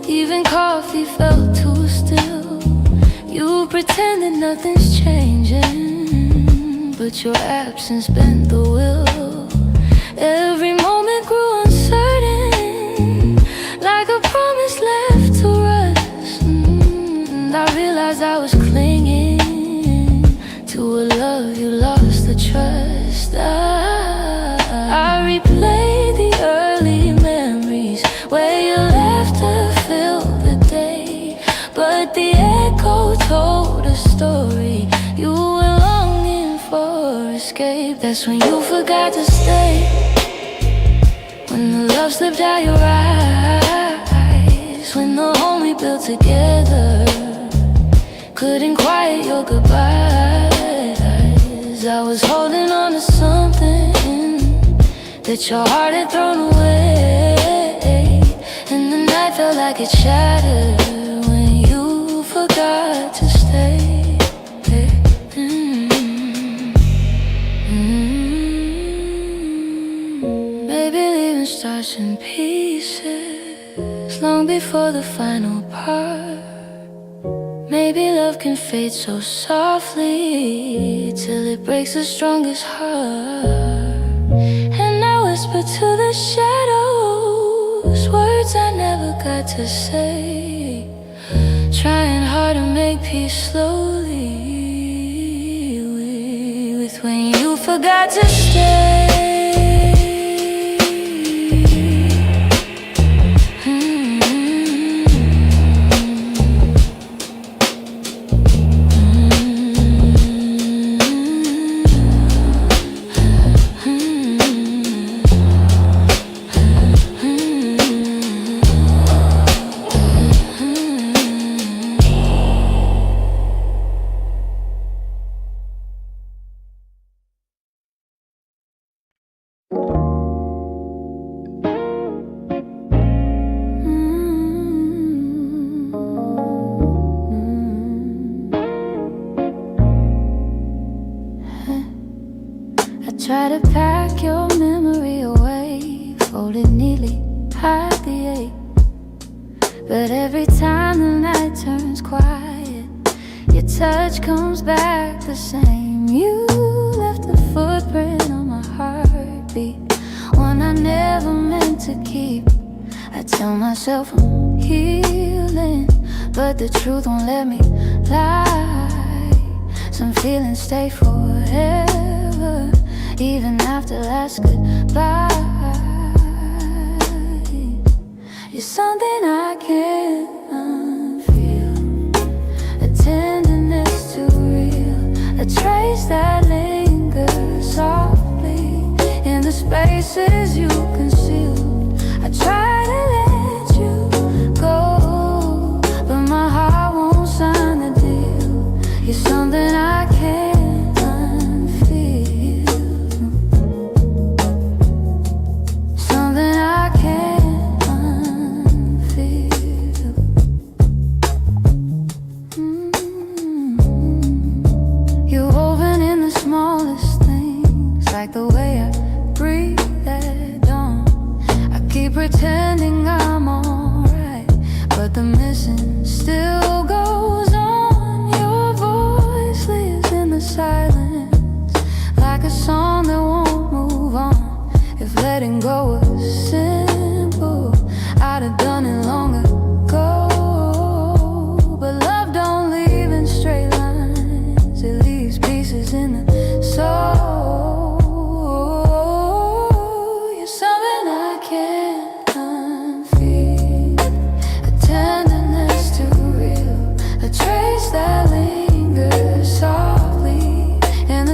even coffee felt too still. You pretended nothing's changing, but your absence bent the will. Every moment grew uncertain, like a promise left to rust. And I realized I was clinging to a love you lost the trust. I replayed the early memories where your laughter filled the day, but the echo told a story. You were longing for escape. That's when you forgot to stay, when the love slipped out your eyes, when the home we built together couldn't quiet your goodbyes. I was holding on to something that your heart had thrown away, and the night felt like it shattered when you forgot to stay. Maybe leaving stars in pieces long before the final part. Maybe love can fade so softly till it breaks the strongest heart. And I whisper to the shadows words I never got to say, trying hard to make peace slowly with when you forgot to stay. Try to pack your memory away, fold it neatly, hide the ache. But every time the night turns quiet, your touch comes back the same. You left a footprint on my heartbeat, one I never meant to keep. I tell myself I'm healing, but the truth won't let me lie. Some feelings stay forever, even after last goodbye. You're something I can't unfeel, a tenderness too real, a trace that lingers softly in the spaces you concealed. I try to let you go, but my heart won't sign the deal. You're something I can't. Like the way I breathe at dawn, I keep pretending I'm alright, but the missing still goes on. Your voice lives in the silence, like a song that won't move on. If letting go was simple, I'd have done it long ago. But love don't leave in straight lines, it leaves pieces in the soul.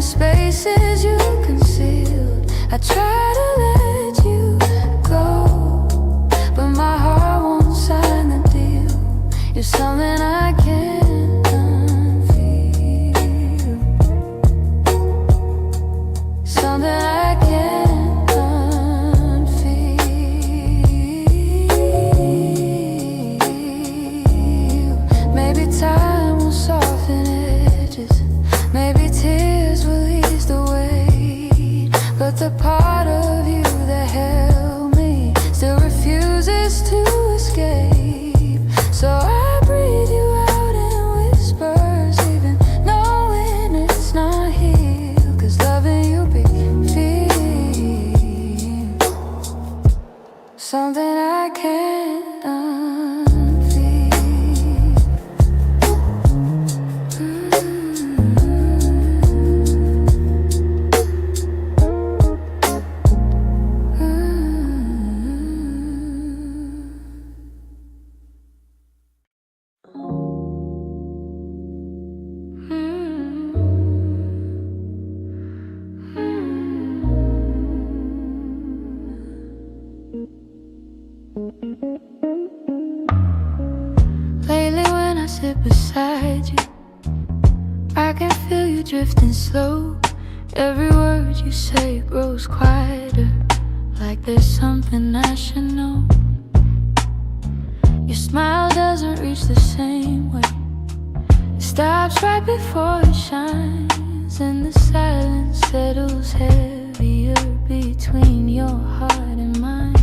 Spaces you concealed, I try to let you something I can't unfeel. Lately when I sit beside you, I can feel you drifting slow. Every word you say grows quieter, like there's something I should know. Your smile doesn't reach the same way. It stops right before it shines, and the silence settles heavier between your heart and mine.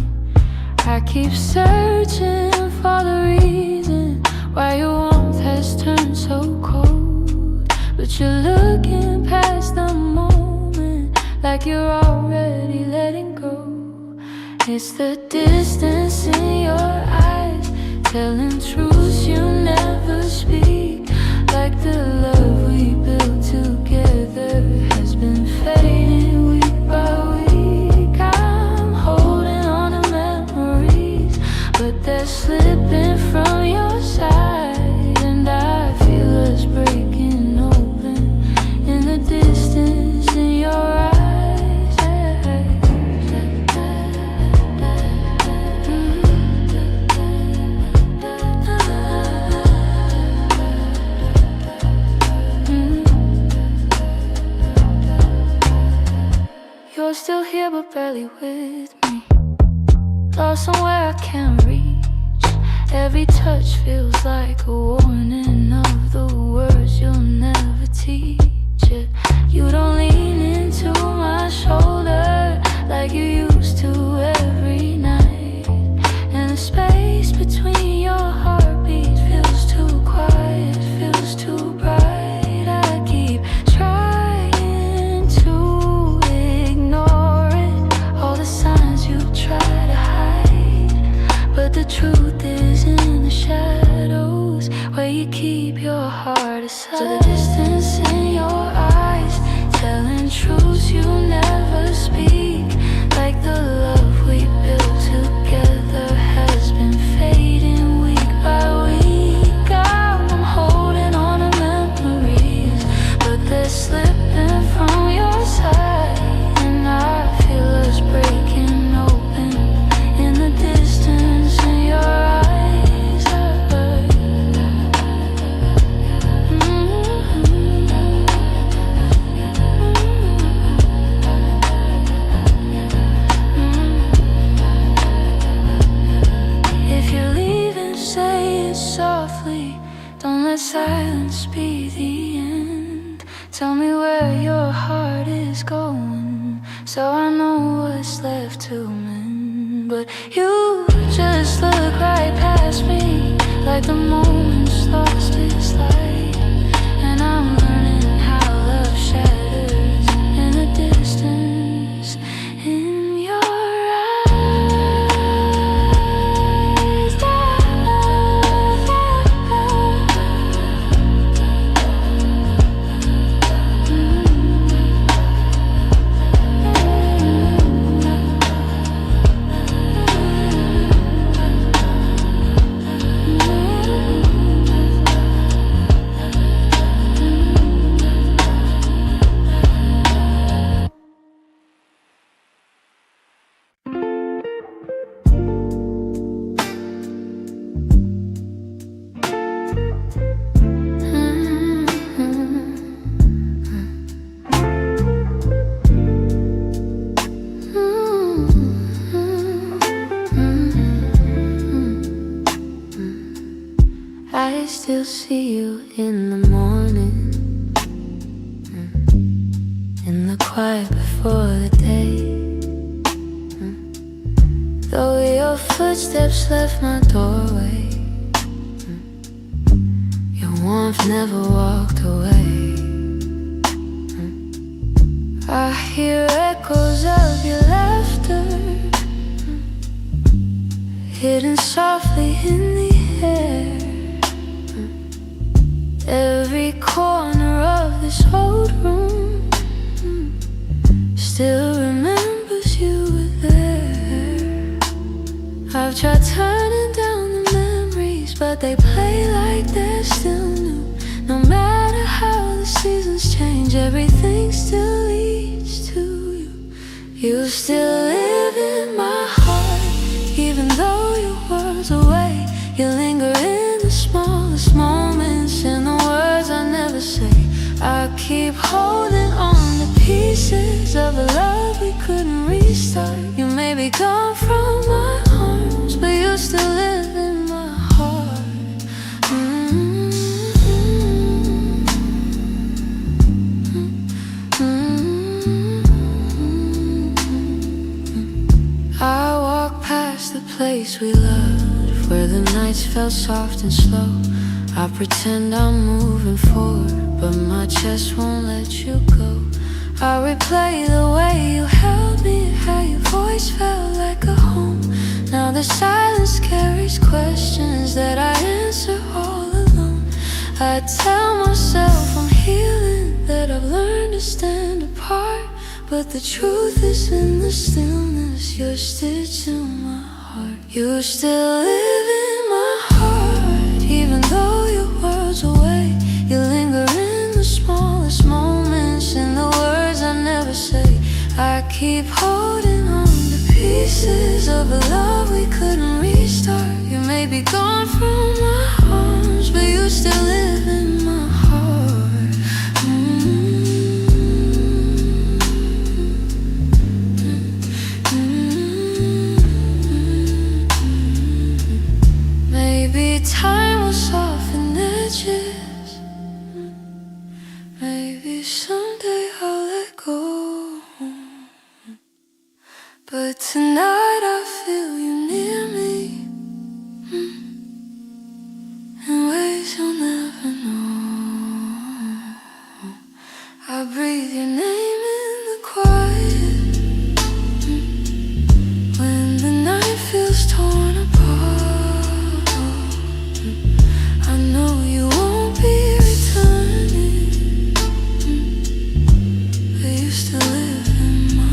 I keep searching for the reason why your warmth has turned so cold, but you're looking past the moment like you're already letting go. It's the distance in your eyes, telling truths you never speak, like the love we built together has been fading week by week. I'm holding on to memories, but they're slipping from your side, and I feel us breaking open in the distance in your eyes. You're still here but barely with me, lost somewhere I can't reach. Every touch feels like a warning of the words you'll never teach. You don't lean into my shoulder like you used to every night, and the space between your heartbeats feels too quiet, feels too bright. I keep trying to ignore it, all the signs you try to hide, but the truth is in the shadows where you keep your heart aside. So the distance in your eyes, telling truths you never speak, like the love we built together has been fading week by week. I'm holding on to memories, but they're slipping from your side, and I feel us breaking open in the distance in your eyes. If you're leaving, say it softly, don't let silence be the end. Tell me where your heart is going, so I know what's left to mend. But you just look right past me, like the moment's lost its light, and I'm learning how love shatters in the distance in your eyes. I still see you in the morning, in the quiet before the day. Though your footsteps left my doorway, your warmth never walked away. I hear echoes of your laughter hidden softly in the air. Every corner of this old room still remembers you were there. I've tried turning down the memories, but they play like they're still new. No matter how the seasons change, everything still leads to you. You still live in my heart, even though your world's away. You linger in the smallest moments, in the words I never say. I keep holding on to pieces of a love we couldn't restart. You may be gone from my arms, but you still live in my heart. I walk past the place we loved, where the nights felt soft and slow. I pretend I'm moving forward, but my chest won't let you go. I replay the way you held me, how your voice felt like a home. Now the silence carries questions that I answer all alone. I tell myself I'm healing, that I've learned to stand apart, but the truth is in the stillness. You're stitched in my heart. You still live in my heart, even though your world's away. You linger in the smallest moments, in the words I never say. I keep holding on to pieces of a love we couldn't restart. You may be gone from my arms, but you still live in my heart. Maybe time will soften edges. Maybe someday I'll let go. But tonight I feel you near me, in ways you'll never know. I breathe your name in the quiet, when the night feels torn apart. I know you won't be returning, but you still live in my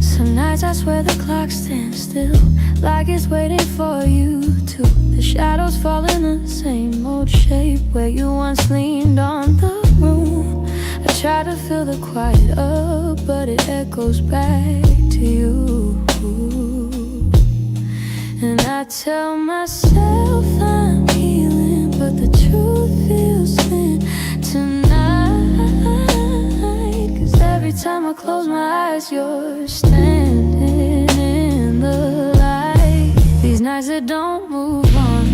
Some nights I swear the clock stands still, like it's waiting for you to. The shadows fall in the same old shape where you once leaned on the room. I try to fill the quiet up, but it echoes back to you. And I tell myself I'm healing, but the truth feels thin tonight. 'Cause every time I close my eyes, you're standing in the light. These nights that don't move on,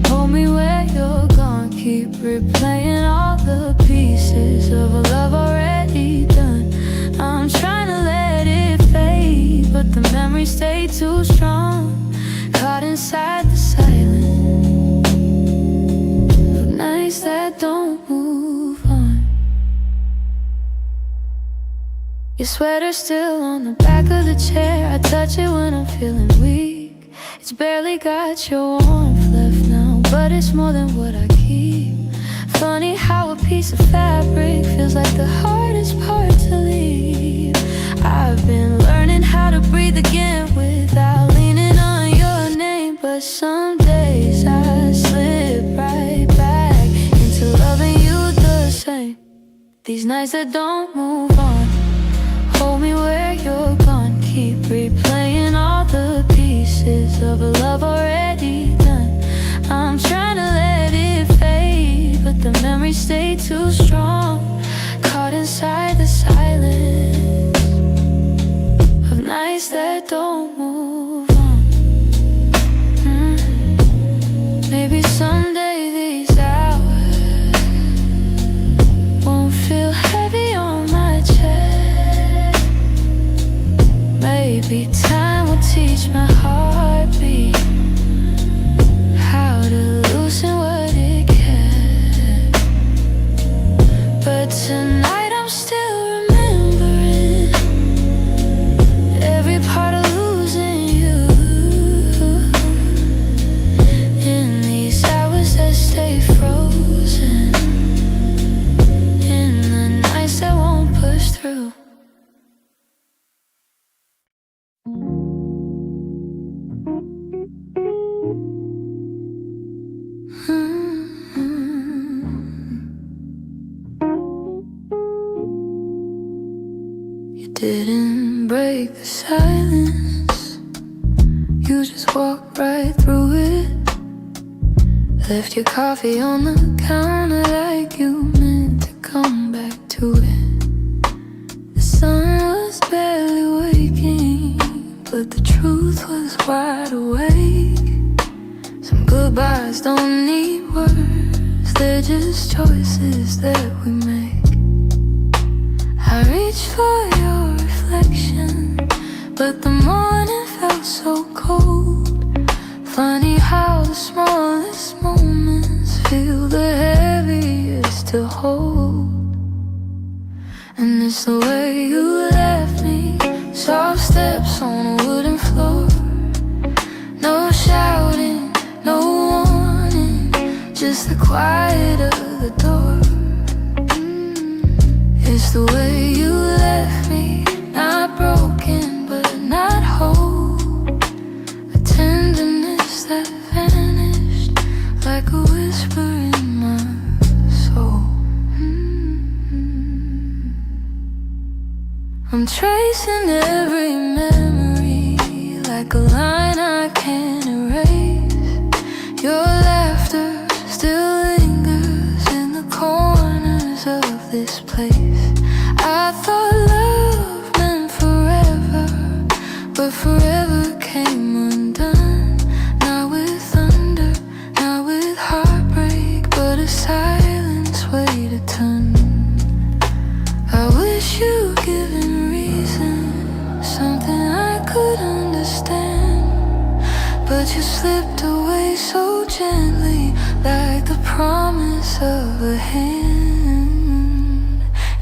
hold me where you're gone. Keep replaying all the pieces of a love already done. I'm trying to let it fade, but the memories stay too strong. Caught inside the silence of nights that don't move on. Your sweater's still on the back of the chair. I touch it when I'm feeling weak. It's barely got your warmth left now, but it's more than what I keep. Funny how a piece of fabric feels like the hardest part to leave. I've been learning how to breathe again without leaning on your name, but some days I slip right back into loving you the same. These nights that don't move on, hold me where you're gone. Keep replaying all the pieces Maybe time will teach my heartbeat how to loosen what it can. But tonight I'm still remembering every part of losing you. In these hours that stay frozen, in the nights that won't push through. You didn't break the silence, you just walked right through it. Left your coffee on the counter like you meant to come back to it. The sun was barely waking, but the truth was wide awake. Some goodbyes don't need words, they're just choices that we make. I reached for your reflection, but the morning felt so cold. Funny how the smallest moments feel the heaviest to hold. And it's the way you left me, soft steps on a wooden floor. No shouting, no warning, just the quiet of the door. It's the way you left me, not broken but not whole. A tenderness that vanished like a whisper in my soul. I'm tracing every memory like a line I can't erase. Your laughter still lingers in the corners of this place. I thought love meant forever, but forever came undone. Not with thunder, not with heartbreak, but a silence weighed a ton. I wish you'd given reason, something I could understand, but you slipped away so gently, like the promise of a hand.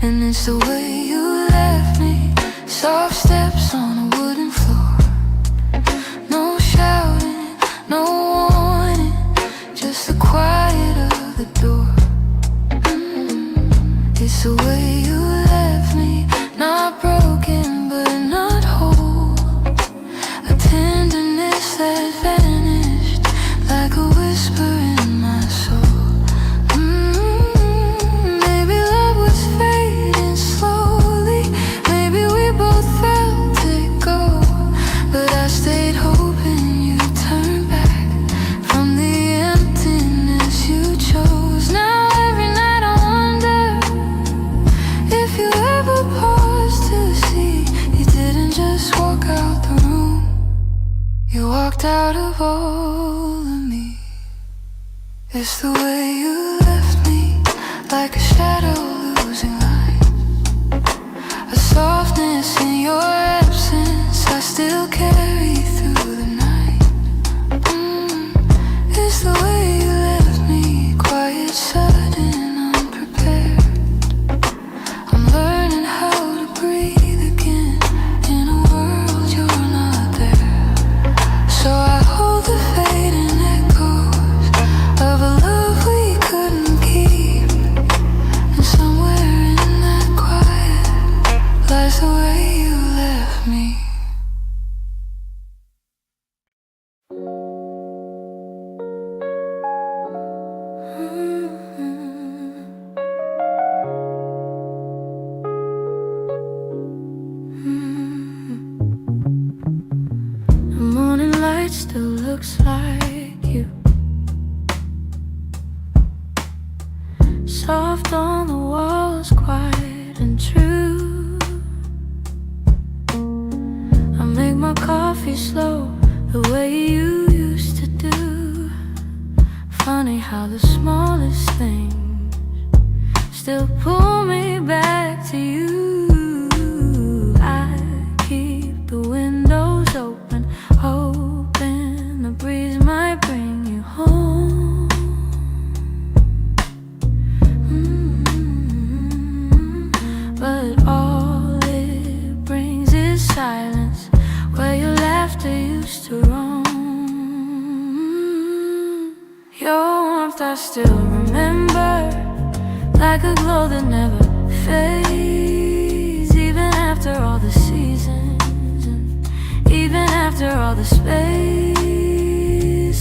And it's the way you left me, soft steps on a wooden floor. No shouting, no warning, just the quiet of the door. It's the way you left me, not broken but not whole. A tenderness that vanished like a whisper in my soul. Maybe love was fading slowly, maybe we both felt it go, but I stayed hoping you'd turn back from the emptiness you chose. Now every night I wonder if you ever paused to see you didn't just walk out the room, you walked out of all of me. It's the way you left me, like a shadow losing light. A softness in your absence I still carry through the night. It's the way you left me, quiet, sudden, unprepared. I'm learning how to breathe again in a world you're not there. So I hold the fading echoes of a love we couldn't keep, and somewhere in that quiet lies the way you left me. The morning light still looks like you, soft on the walls, quiet and true. I make my coffee slow, the way you used to do. Funny how the smallest things still pull me back to you. I keep the window still remember, like a glow that never fades. Even after all the seasons, and even after all the space,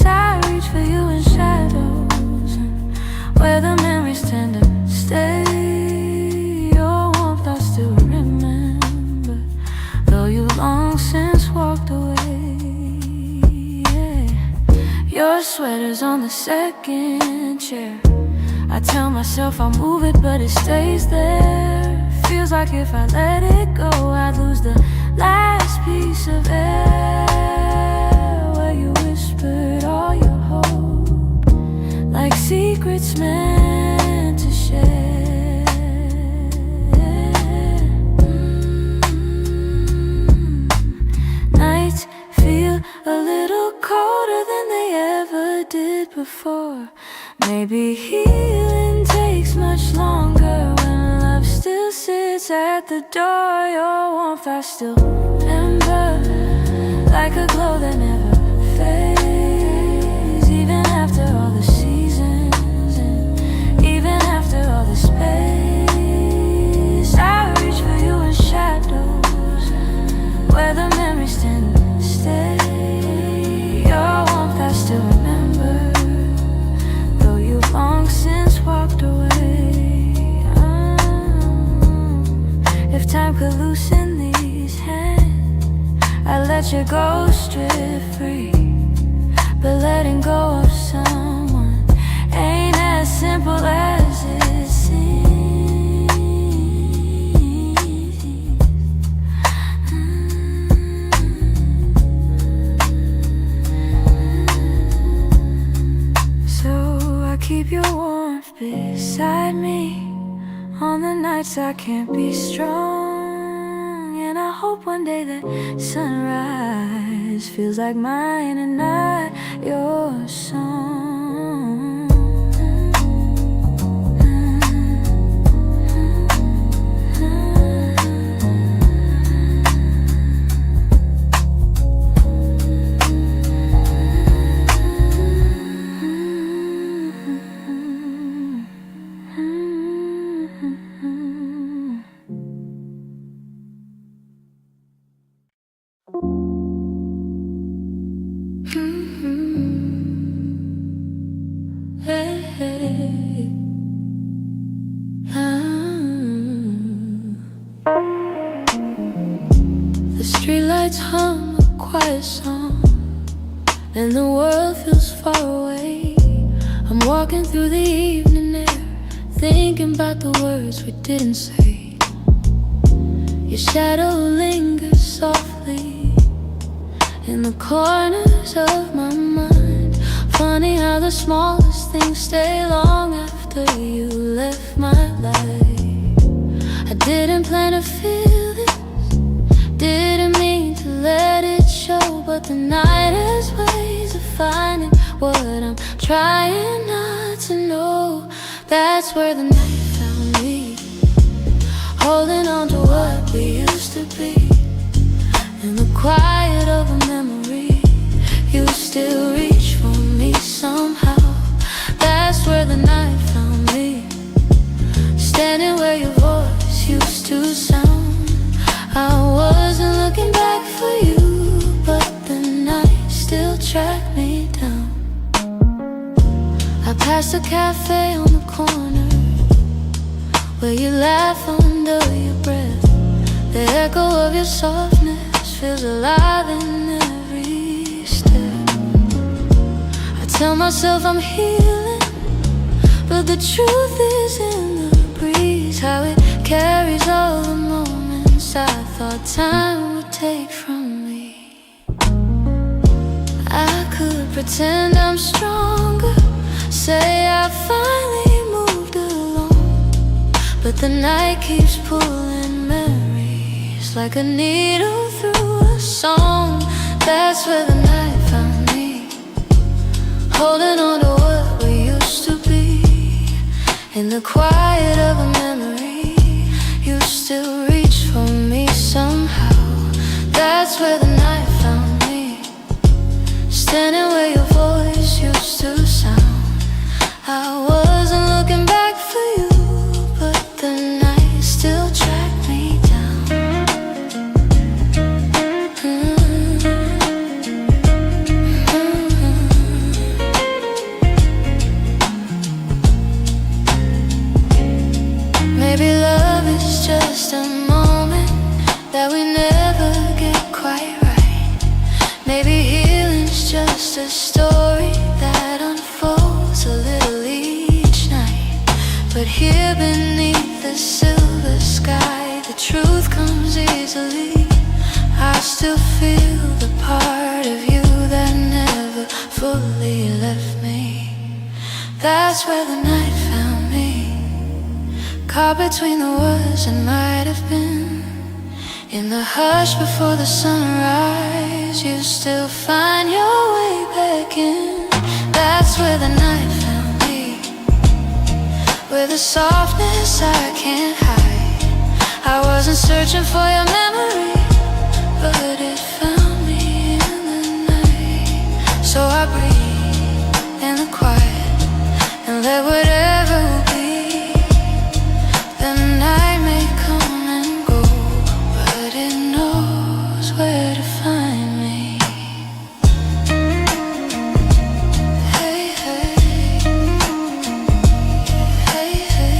I reach for you in shadows, and where the memories tend to stay. Your warmth I still remember, though you long since walked away. Your sweater's on the second chair. I tell myself I'll move it, but it stays there. Feels like if I let it go, I'd lose the last piece of air, where you whispered all your hope, like secrets meant to share. Nights feel a little colder than they ever did before. Maybe healing takes much longer when love still sits at the door. Your warmth I still remember, like a glow that never fades. Even after all the seasons, and even after all the space, I reach for you in shadows, where the memories tend to stay. Your warmth I still remember, though you've long since walked away. If time could loosen these hands, I'd let you go strip free. But letting go of someone ain't as simple as it seems. So I keep your warmth beside me on the nights I can't be strong. And I hope one day that sunrise feels like mine and not your song. The streetlights hum a quiet song, and the world feels far away. I'm walking through the evening air, thinking about the words we didn't say. Your shadow lingers softly in the corners of my mind. Funny how the smallest things stay long after you left my life. I didn't plan to feel this, didn't mean to let it show, but the night has ways of finding what I'm trying not to know. That's where the night found me, holding on to what we used to be. In the quiet of a memory, you still reach for me somehow. That's where the night found me, standing where your voice used to sound. I wasn't looking back for you, but the night still tracked me down. I passed a cafe on the corner, where you laugh under your breath. The echo of your softness feels alive in every step. I tell myself I'm healing, but the truth is in the breeze, how it carries all the moments I thought time would take from me. I could pretend I'm stronger, say I finally moved along, but the night keeps pulling memories like a needle through a song. That's where the night found me, holding on to what we used to be. In the quiet of a memory, you still reach for me somehow. That's where the night found me, standing where your voice used to sound. I that we never get quite right. Maybe healing's just a story that unfolds a little each night. But here beneath the silver sky, the truth comes easily. I still feel the part of you that never fully left me. That's where the night found me, caught between the words that might have been. In the hush before the sunrise, you still find your way back in. That's where the night found me, where the softness I can't hide. I wasn't searching for your memory, but it found me in the night. So I breathe in the quiet and let whatever will be. The night may come and go, but it knows where to find me. Hey, hey, hey, hey.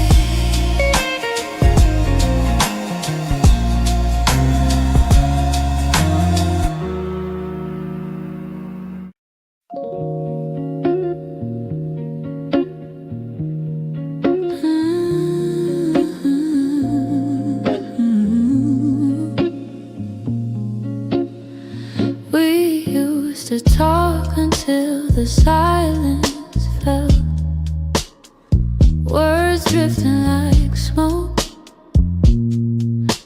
We used to talk until the silence fell, words drifting like smoke,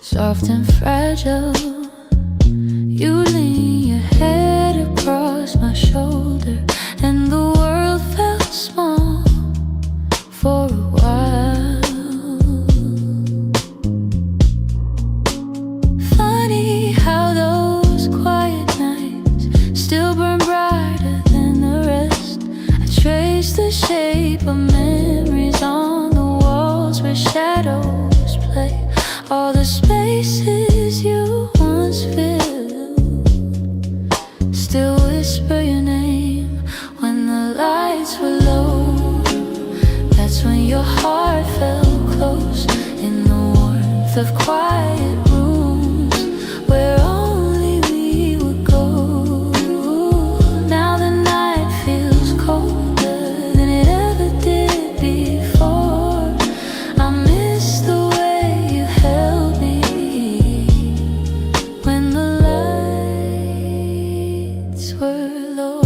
soft and fragile. You lean your head across my shoulder, and the world felt small for a while. Funny how those quiet nights still burn brighter than the rest. I trace the shape of memories on the walls where shadows play. All the spaces you once filled still whisper your name when the lights were low. That's when your heart felt close in the warmth of quiet rooms where only we would go. Now the night feels colder than it ever did before. I miss the way you held me when the lights were low.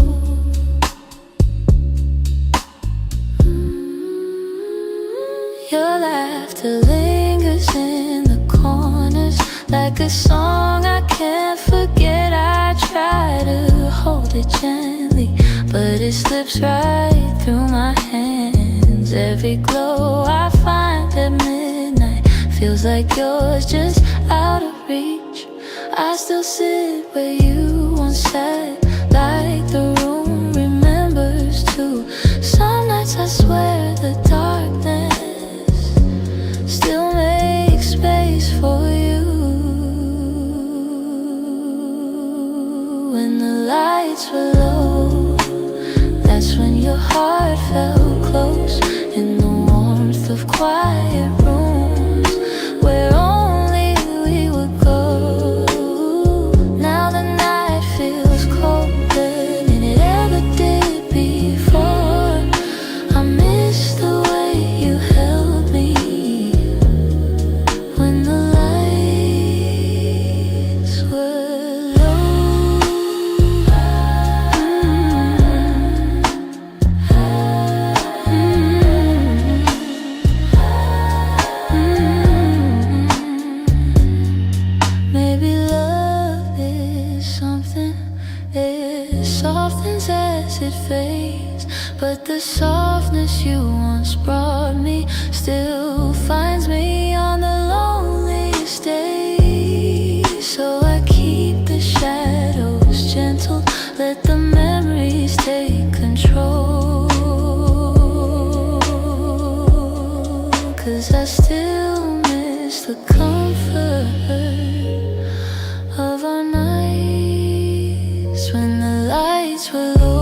Your laughter lingers in the corners like a song I can't forget. I try to hold it gently, but it slips right through my hands. Every glow I find at midnight feels like yours, just out of reach. I still sit where you once sat, like the room remembers too. Some nights I swear the darkness still makes space for you. When the lights were low, that's when your heart felt close in the warmth of quiet rooms where only we would go. Now the night feels colder than it ever did before. I miss the way you held me when the lights were low. Maybe love is something, it softens as it fades, but the softness you once brought me still finds me on the loneliest day. So I keep the shadows gentle, let the memories take control. 'Cause I still miss the comfort of our nights when the lights were low.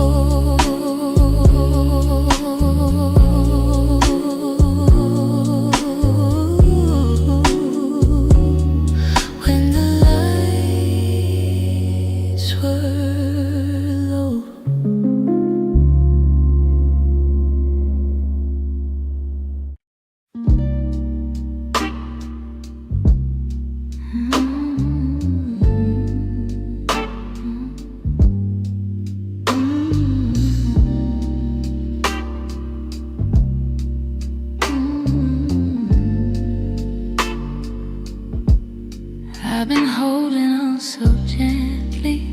I've been holding on so gently,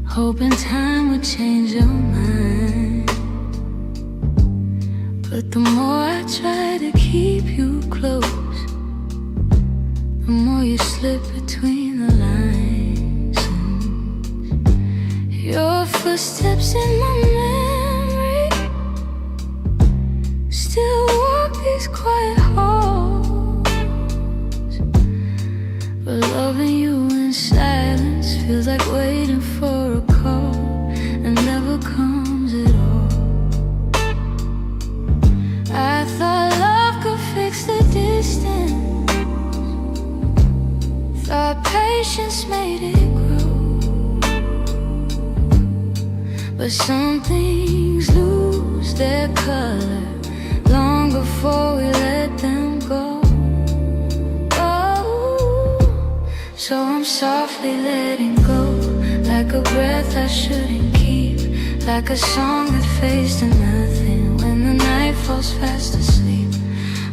hoping time would change your mind. But the more I try to keep you close, the more you slip between the lines. Your footsteps in my memory still walk these quiet halls, but loving you in silence feels like waiting for a call that never comes at all. I thought love could fix the distance, thought patience made it grow, but some things lose their color long before we let them go. So I'm softly letting go, like a breath I shouldn't keep, like a song that fades to nothing when the night falls fast asleep.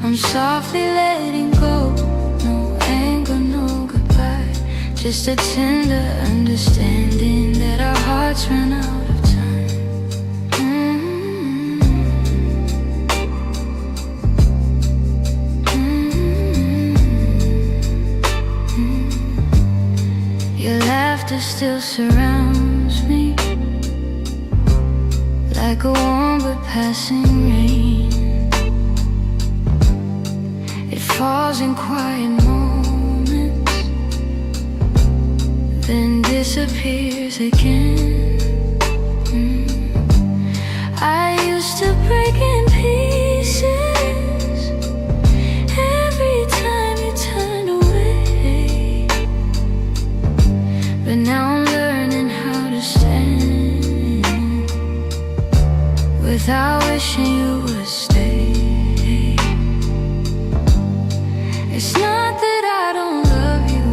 I'm softly letting go, no anger, no goodbye, just a tender understanding that our hearts ran out of time. Your laughter still surrounds me, like a warm but passing rain. It falls in quiet moments, then disappears again. I used to break in pieces every time you turned away, but now I'm learning how to stand without wishing you would stay. It's not that I don't love you,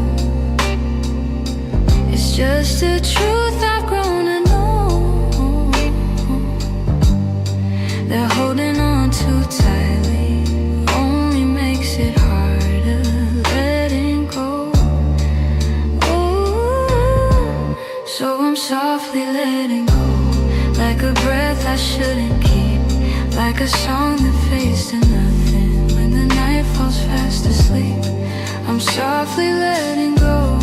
it's just the truth I've grown to know, that holding on too tightly only makes it harder letting go. So I'm softly letting go, like a breath I shouldn't keep, like a song that fades to nothing when the night falls fast asleep. I'm softly letting go,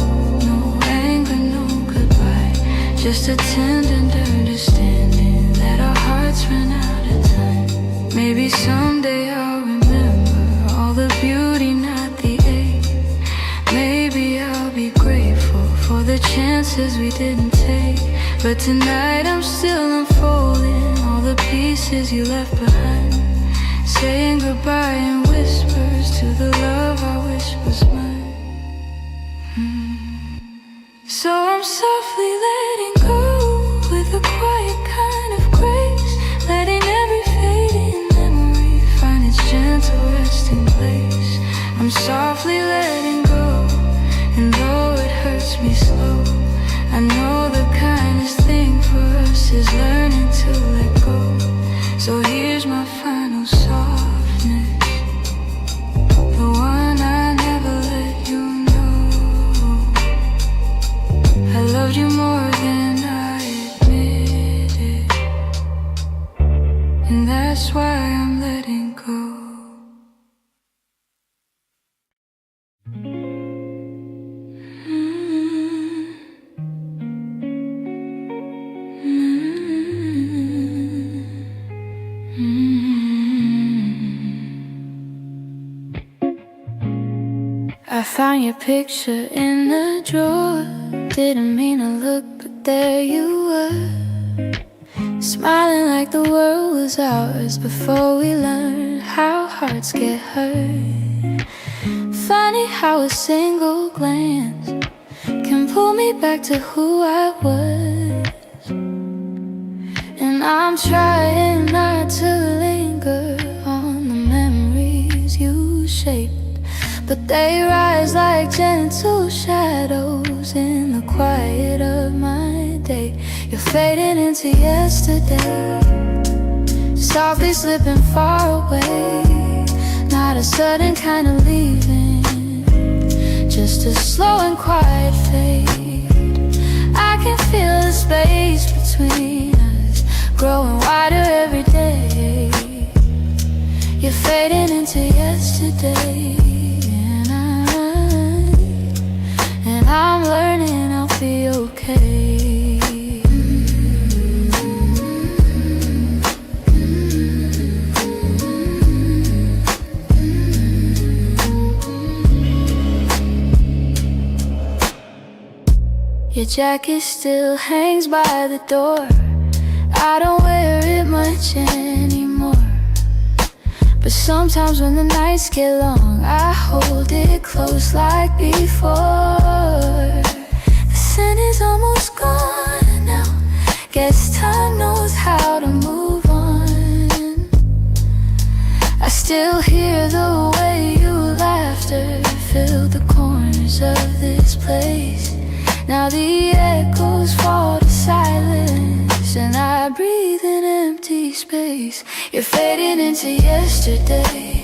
no anger, no goodbye, just a tender understanding that our hearts ran out of time. Maybe someday I'll remember all the beauty, not the ache. Maybe I'll be grateful for the chances we didn't take, but tonight I'm still unfolding all the pieces you left behind, saying goodbye in whispers to the love I wish was mine. So I'm softly letting go with a quiet kind of grace, letting every fading memory find its gentle resting place. I'm softly letting go, and though it hurts me slow, I know the kindest thing for us is learning to let go. So here's my final softness, the one I never let you know. I loved you more than I admitted, and that's why I'm letting go. I found your picture in the drawer, didn't mean to look, but there you were, smiling like the world was ours before we learned how hearts get hurt. Funny how a single glance can pull me back to who I was, and I'm trying not to linger on the memories you shaped, but they rise like gentle shadows in the quiet of my day. You're fading into yesterday, softly slipping far away, not a sudden kind of leaving, just a slow and quiet fade. I can feel the space between us growing wider every day. You're fading into yesterday, and I'm learning I'll be okay. Your jacket still hangs by the door. I don't wear it much anymore, but sometimes when the nights get long, I hold it close like before. The scent is almost gone now. Guess time knows how to move on. I still hear the way your laughter filled the corners of this place. Now the echoes fall to silence, and I breathe in empty space. You're fading into yesterday,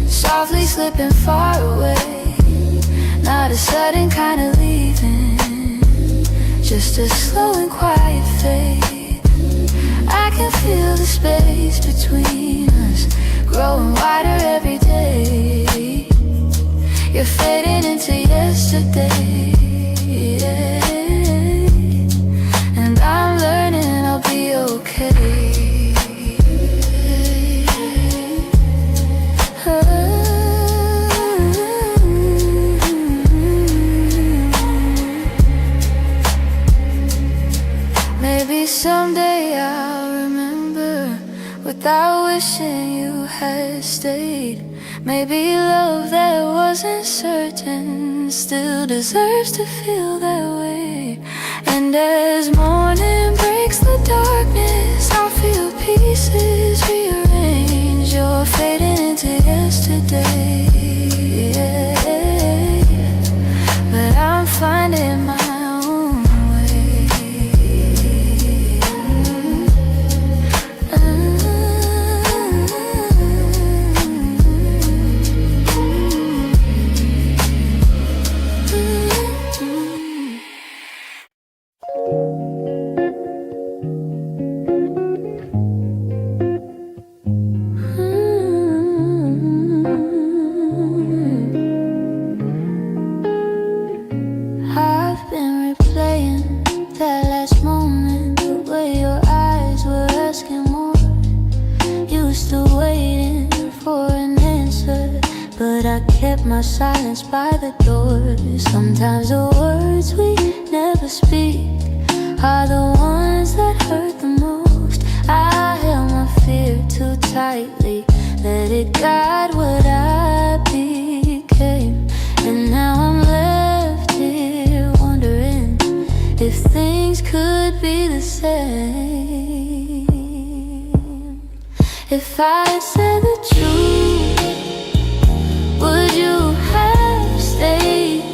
softly slipping far away. Not a sudden kind of leaving, just a slow and quiet fade. I can feel the space between us growing wider every day. You're fading into yesterday, and I'm learning I'll be okay. Maybe someday I'll remember without wishing you had stayed. Maybe love that wasn't certain still deserves to feel that way. And as morning breaks the darkness, I'll feel pieces rearrange. You're fading into yesterday, but I'm finding my own way. I've been replaying that last moment, the way your eyes were asking more. You still waiting for an answer, but I kept my silence by the door. Sometimes the words we never speak are the ones that hurt the most. I held my fear too tightly, let it guide what I became. And now I'm left here wondering if things could be the same. If I said the truth, would you have stayed?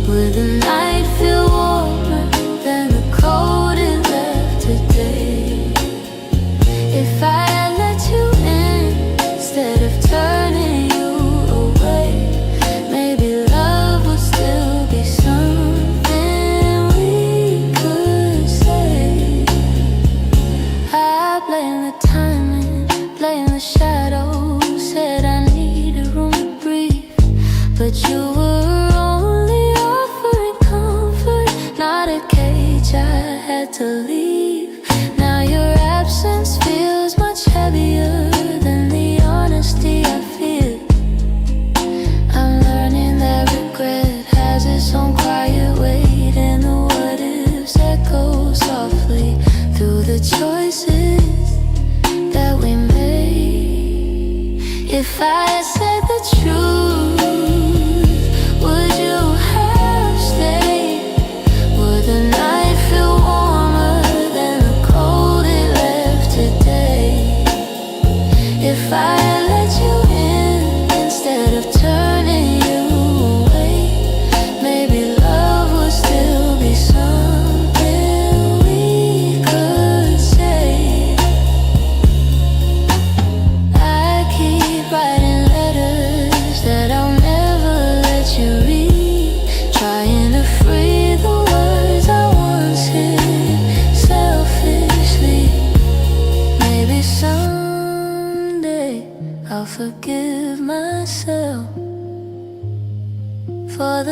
Would the night feel warmer than the cold it left today? If I had let you in instead of turning you away, maybe love would still be something we could say. I blame the timing, blame the shadows,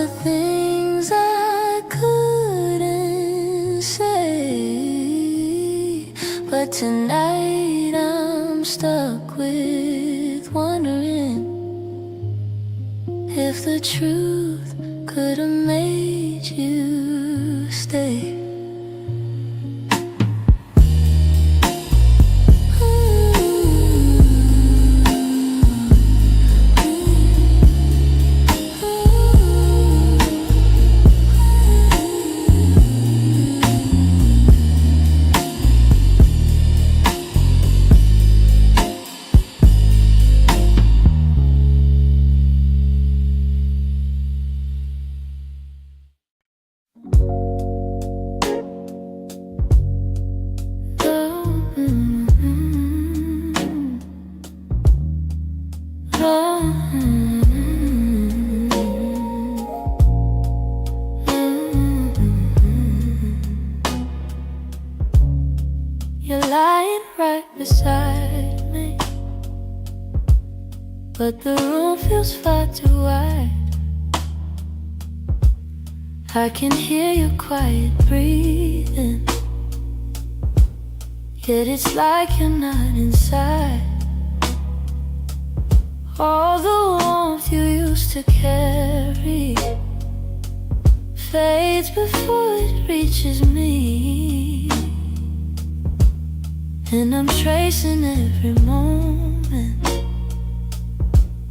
the things I couldn't say. But tonight I'm stuck with wondering if the truth could have made you stay. You're lying right beside me, but the room feels far too wide. I can hear your quiet breathing, yet it's like you're not inside. All the warmth you used to carry fades before it reaches me, and I'm tracing every moment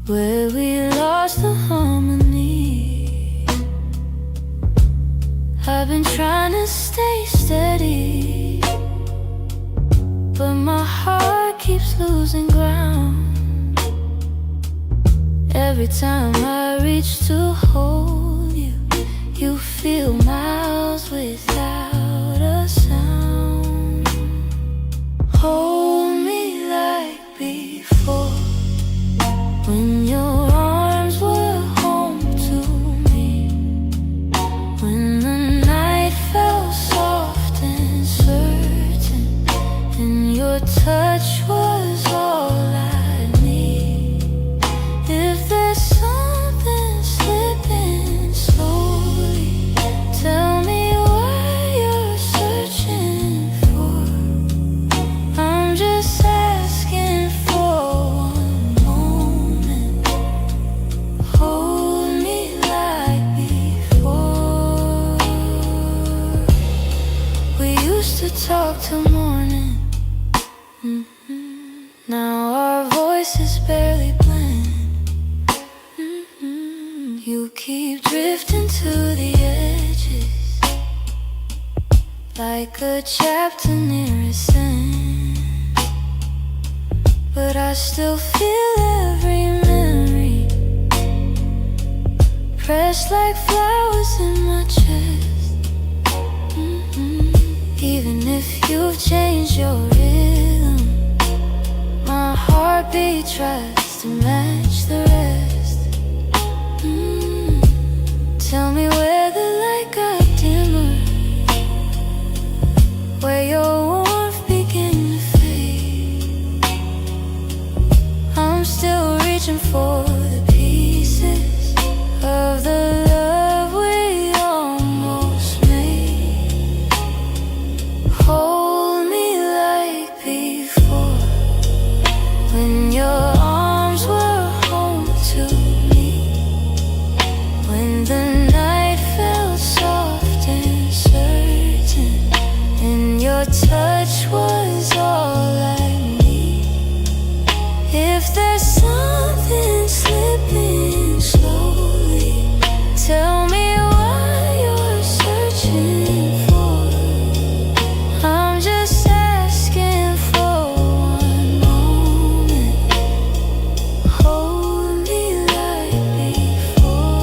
where we lost the harmony. I've been trying to stay steady, but my heart keeps losing ground. Every time I reach to hold you, you feel miles without a sound. Hold me like before, when your arms were home to me, when the night felt soft and certain, and your touch was all I need. If there's something slipping slowly, tell me what you're searching for. I'm just asking for one moment. Hold me like before. We used to talk till morning. Now our voices barely blend. You keep drifting to the edges, like a chapter near its end. But I still feel every memory, pressed like flowers in my chest. Even if you've changed your rhythm, my heartbeat tries to match the rest. Tell me where the light got dimmer, where your warmth began to fade. I'm still reaching for the pieces of the love we almost made. Hold me like before, when your arms were home to me, when the night felt soft and certain, and your touch was all I need. If there's something slipping slowly, tell me what you're searching for. I'm just asking for one moment. Hold me like before.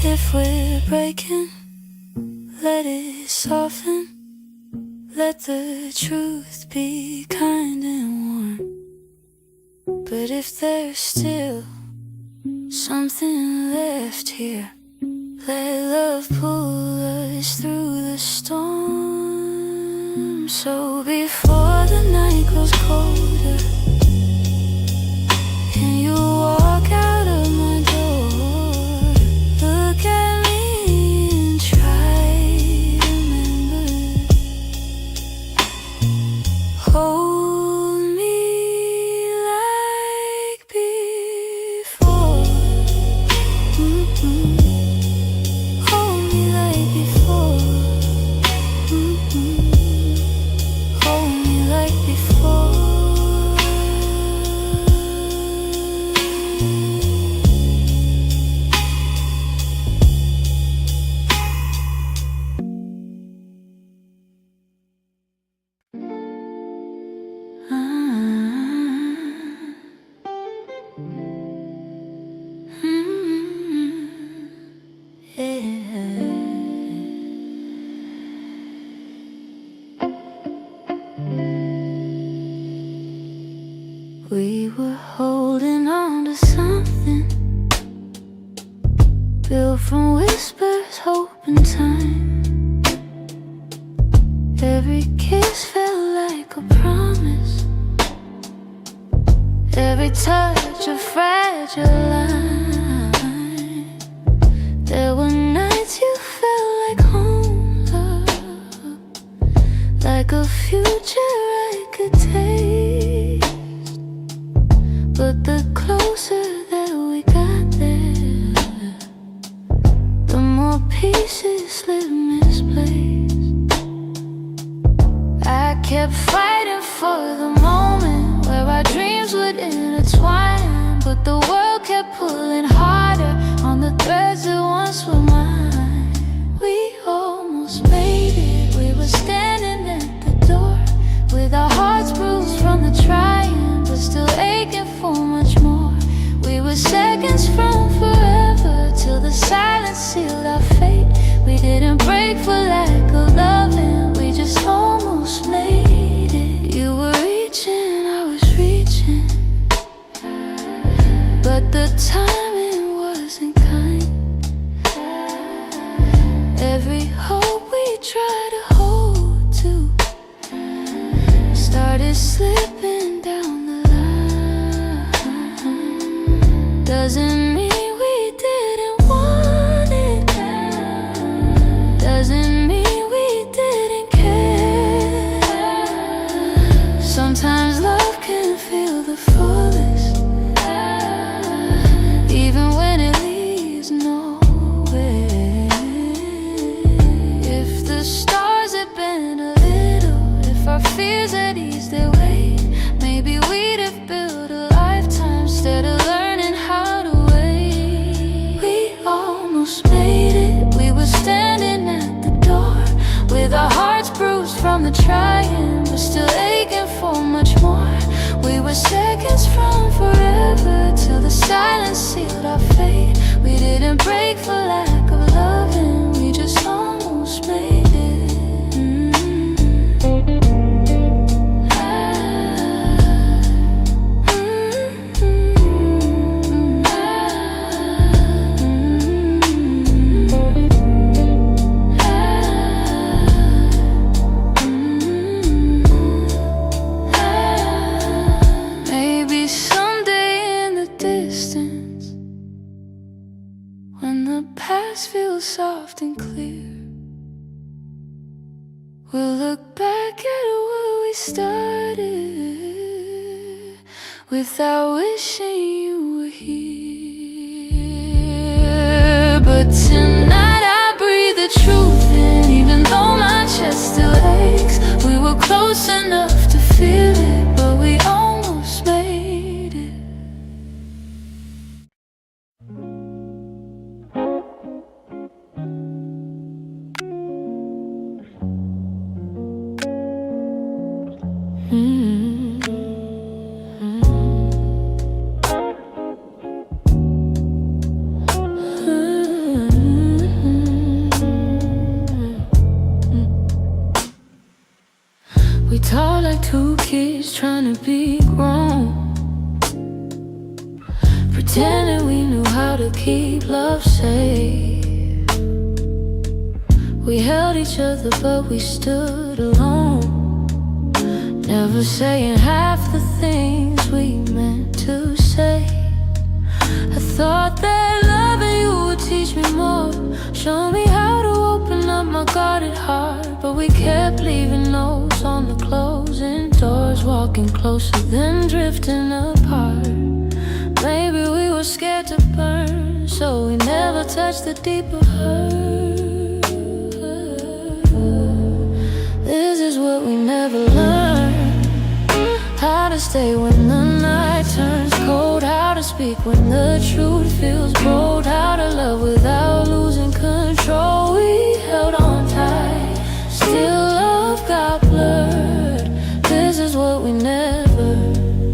If we're breaking, let it soften. Let the truth be kind and warm. But if there's still something left here, let love pull us through the storm. So before the night grows colder and you walk out of built from whispers, hope and time. Every kiss felt like a promise, every touch a fragile line. There were nights you felt like home, love, like a future I could taste. But the closer that we got there, the more pieces slipped misplaced. I kept fighting for the moment where our dreams would intertwine, but the world kept pulling harder on the threads that once were mine. We almost made it, we were standing at the door, with our hearts bruised from the trying, but still aching for much more. We were seconds from forever, till the silence sealed our fate. We didn't break for lack of loving, we just almost made it. You were reaching, I was reaching, but the timing wasn't kind. Every hope we tried to hold to started slipping down the line. Doesn't mean we didn't want it, doesn't mean we didn't care. Sometimes love can feel the fullest, even when it leaves nowhere. If the stars had been a little, if our fears had eased their weight, maybe we'd have built a lifetime instead of learning how to wait. We almost made it, we were standing at the door, with our hearts bruised from the trying, but still aching for much more. We were seconds from forever, till the silence sealed our fate. We didn't break for lack of loving, we just almost made it. Maybe someday in the distance, when the past feels soft and clear, we'll look back at where we started, without wishing you were here. But tonight I breathe the truth in, even though my chest still aches. We were close enough to feel it, but we almost made it. We talk like two kids trying to be grown, pretending we knew how to keep love safe. We held each other but we stood alone, never saying half the things we meant to say. I thought that loving you would teach me more, show me how to open up my guarded heart, but we kept leaving notes on the closing doors, walking closer then drifting apart. Maybe we were scared to burn, so we never touched the deeper hurt. This is what we never learned, how to stay when the night turns cold, how to speak when the truth feels bold, how to love without losing control. We held on tight, still love got blurred. This is what we never learned.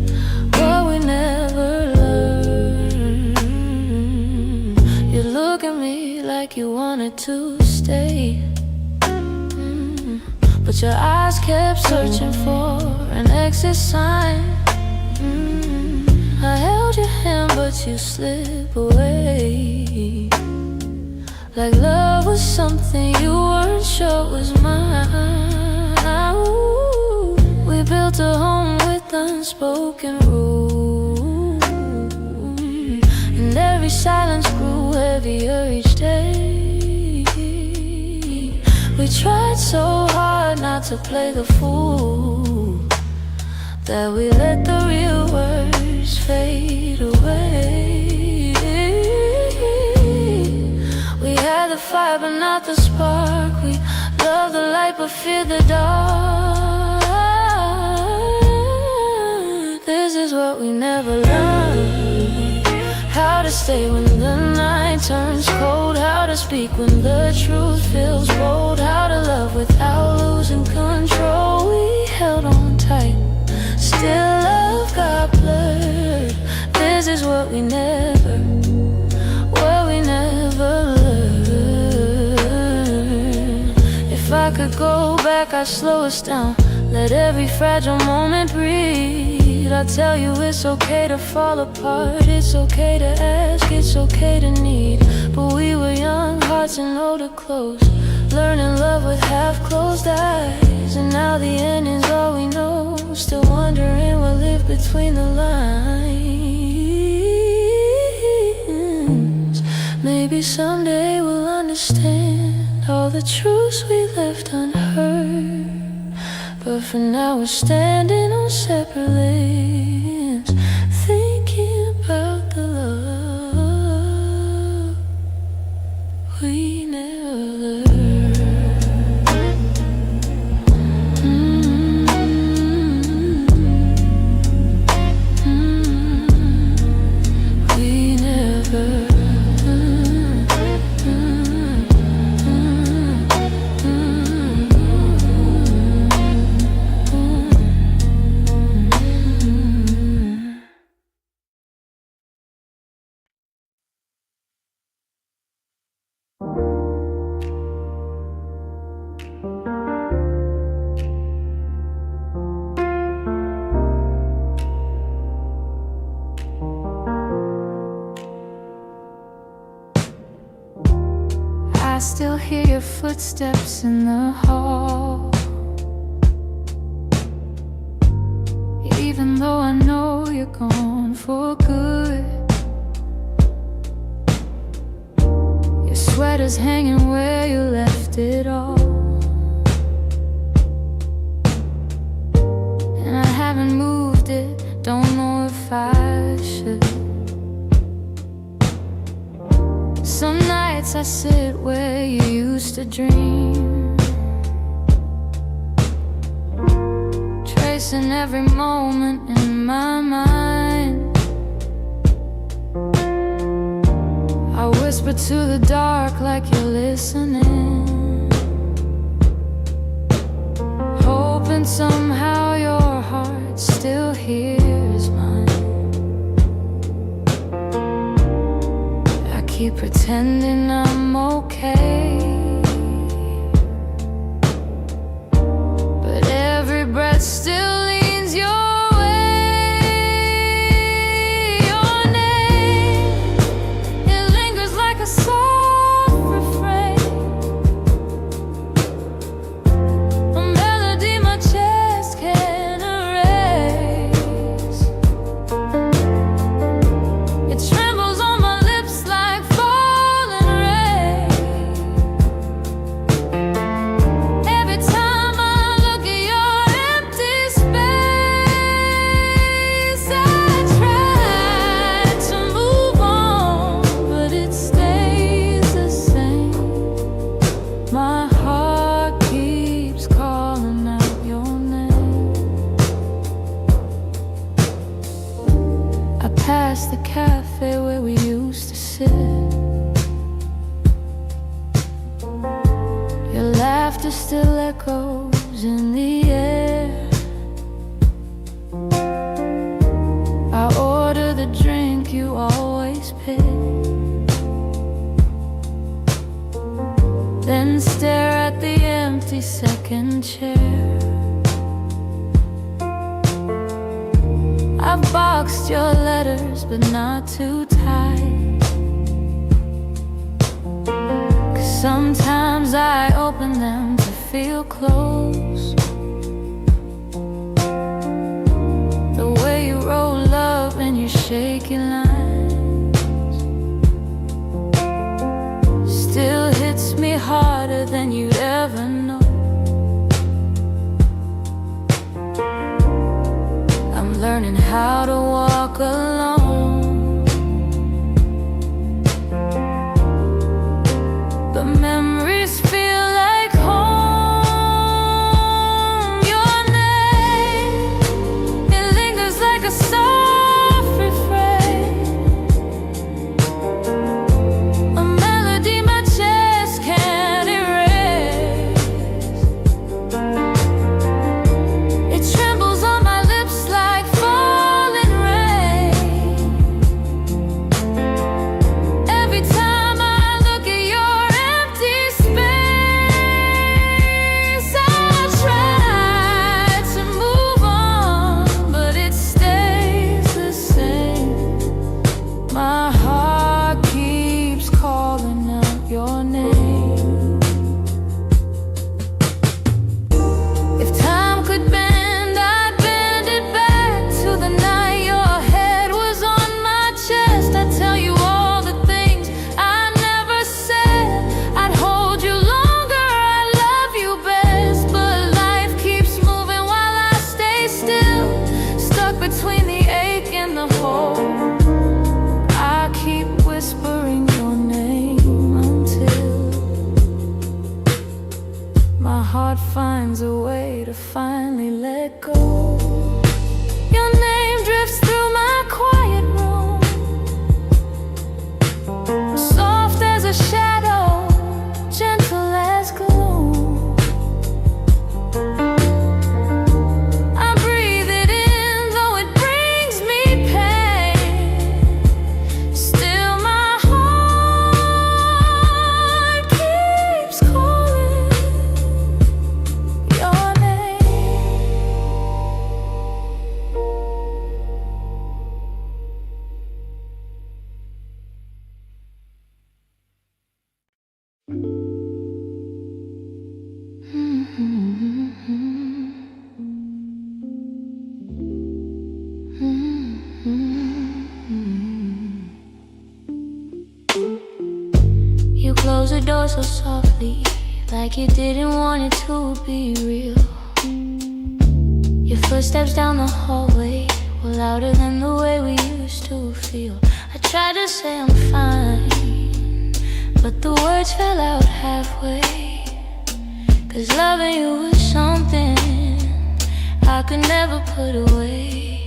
You look at me like you wanted to stay, but your eyes kept searching for an exit sign. I held your hand but you slip away. like love was something you weren't sure was mine. Ooh, we built a home with unspoken rules, and every silence grew heavier each day. We tried so hard not to play the fool, that we let the real words fade away. We had the fire but not the spark. We loved the light but feared the dark. This is what we never learned: how to stay when the night turns cold, how to speak when the truth feels bold, how to love without losing control. We held on tight, still love got blurred. This is what we never learned. If I could go back, I'd slow us down, let every fragile moment breathe. I'd tell you it's okay to fall apart, it's okay to ask, it's okay to need. But we were young, hearts and older clothes, learning love with half-closed eyes. And now the ending's all we know, still wondering what lived between the lines. Maybe someday we'll understand all the truths we left unheard, but for now we're standing on separate lanes, thinking about the love we never learned. I still hear your footsteps in the hall, even though I know you're gone for good. Your sweater's hanging where you left it all, and I haven't moved it, don't know if I should. Some nights I sit where you used to dream, tracing every moment in my mind. I whisper to the dark like you're listening, hoping somehow your heart still hears mine. Keep pretending I'm okay, but every breath still leans your way. Your name, it lingers like a soft refrain, a melody my chest can't erase. It trembles on my lips like falling rain. Every time I look at your empty space, I try to move on, but it stays the same. My heart keeps calling out your name. I pass the cafe where we used to sit. Your laughter still echoes in the air. I order the drink you always pick, then stare at the empty second chair. I've boxed your letters but not too tight. Sometimes I open them to feel close. The way you roll up in your shaky lines still hits me harder than you'd ever know. I'm learning how to walk alone, but memories feel like home. Your name, it lingers like a soft refrain, a melody my chest can't erase. It trembles on my lips like falling rain. Every time I look at your empty space, I try to move on, but it stays the same. My heart keeps calling out your name. If time could bend, I'd bend it back to the night your head was on my chest. I'd tell you all the things I never said. I'd hold you longer, I love you best. But life keeps moving while I stay still, stuck between the ache and the hole. I keep whispering your name until my heart finds a way to finally let go. Your name drifts through my quiet room, soft as a shadow, gentle as gloom. I breathe it in, though it brings me pain. Still my heart keeps calling your name. You close the door so softly, like you didn't want it to be real. Your footsteps down the hallway were louder than the way we used to feel. I tried to say I'm fine, but the words fell out halfway. 'Cause loving you was something I could never put away.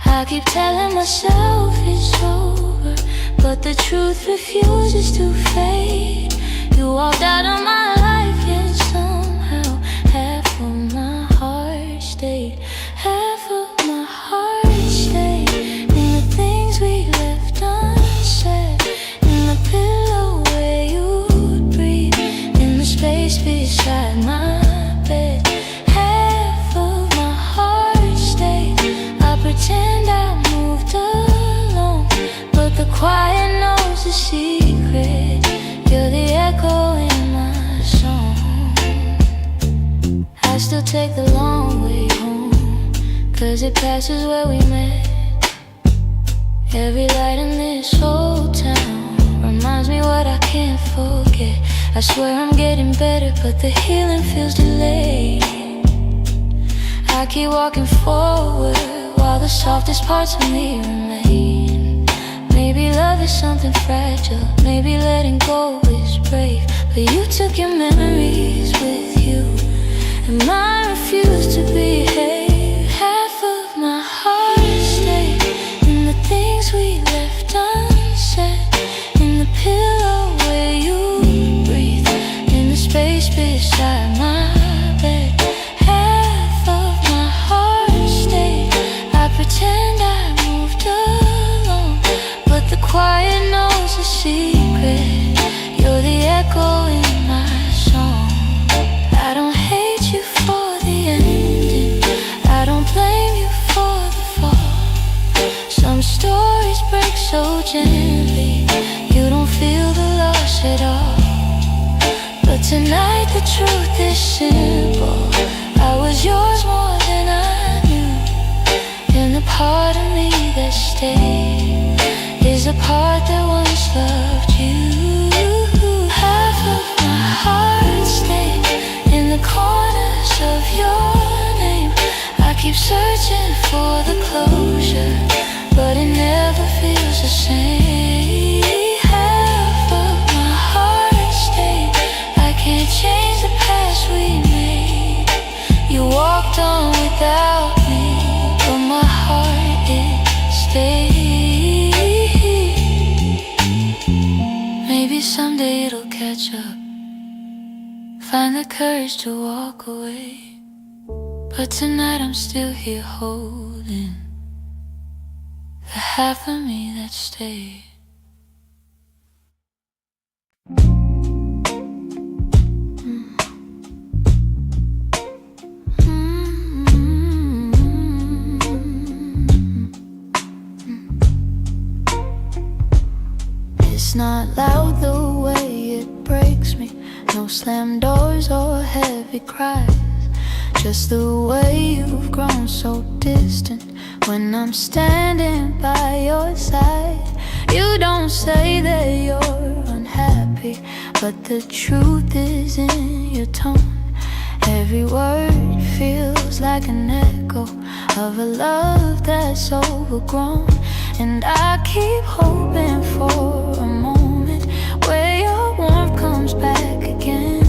I keep telling myself it's over, but the truth refuses to fade. You walked out of my life, yet somehow half of my heart stayed. Half of my heart stayed in the things we left unsaid, in the pillow where you'd breathe, in the space beside my bed. Half of my heart stayed. I pretend I moved along, but the quiet knows the secret. You're the echo in my song. I still take the long way home, 'cause it passes where we met. Every light in this whole town reminds me what I can't forget. I swear I'm getting better, but the healing feels delayed. I keep walking forward while the softest parts of me remain. Maybe love is something fragile, maybe letting go is brave. But you took your memories with you, and mine refused to behave. Half of my heart stayed in the things we left unsaid, in the pillow where you breathe, in the space beside my bed. Half of my heart stayed. I pretend I moved along, but the quiet knows the secret. You're the echo in my song. I don't hate you for the ending, I don't blame you for the fall. Some stories break so gently, you don't feel the loss at all. tonight the truth is simple. I was yours more than I knew. And the part of me that stayed is the part that once loved you. Half of my heart stayed in the corners of your name. I keep searching for the closure, but it never feels the same. Half of my heart stayed. I can't change the past we made. You walked on without me, but my heart, it stayed. Maybe someday it'll catch up, find the courage to walk away. But tonight I'm still here holding the half of me that stayed. It's not loud the way it breaks me, no slam doors or heavy cries, just the way you've grown so distant when I'm standing by your side. You don't say that you're unhappy, but the truth is in your tone. Every word feels like an echo of a love that's overgrown. And I keep hoping for a moment where your warmth comes back again,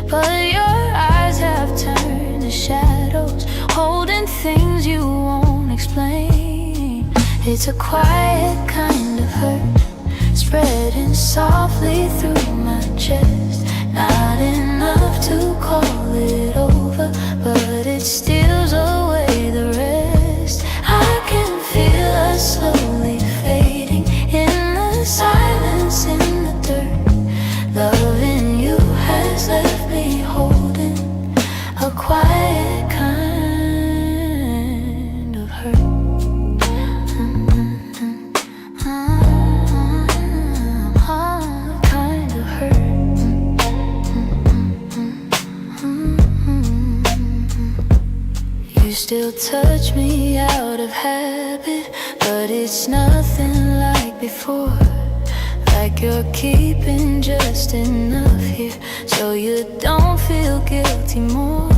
but your eyes have turned to shadows, holding things you won't explain. It's a quiet kind of hurt, spreading softly through my chest. Not enough to call it over, but it steals away the rest. I can feel us slowly fading in the silence, in the dirt. Loving you has left me holding a quiet kind of hurt. Kind of hurt. You still touch me out of habit, but it's nothing like before. Like you're keeping just enough here so you don't feel guilty more.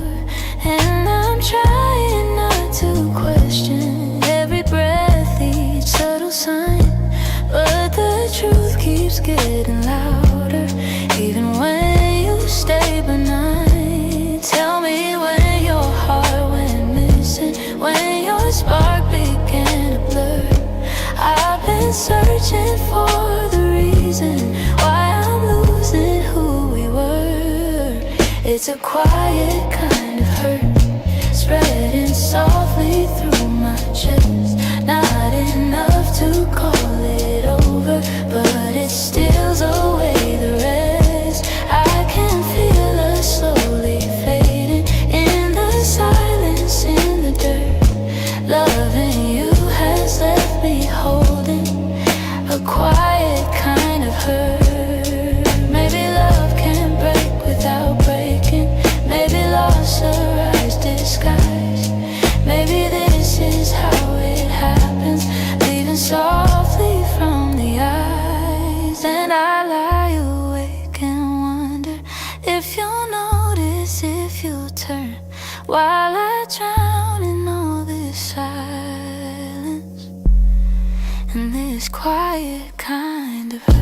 And I'm trying not to question every breath, each subtle sign, but the truth keeps getting louder, even when you stay benign. Tell me when your heart went missing, when your spark began to blur. I've been searching for the reason why I'm losing who we were. It's a quiet kind of hurt, spreading softly through my chest. Not enough to call it over, but it steals away the rest. I can feel us slowly fading in the silence, in the dirt. Loving you has left me holding a quiet kind of hurt. Maybe love can break without breaking. Maybe loss arrives disguised. Maybe this is how it happens, leaving softly from the eyes. And I lie awake and wonder if you'll notice, if you'll turn, while I drown in all this silence and this quiet kind of hurt.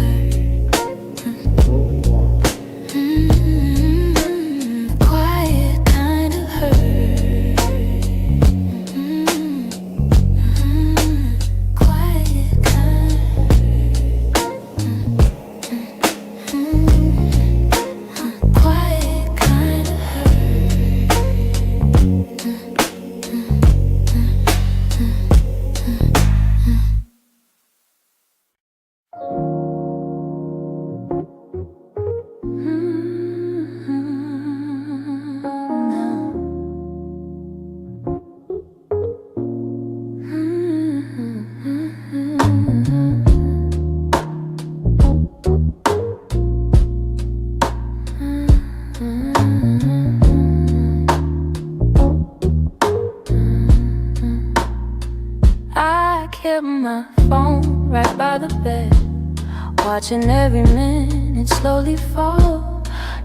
Quiet kind of hurt. Quiet kind of hurt. Quiet kind of hurt. watching every minute slowly fall.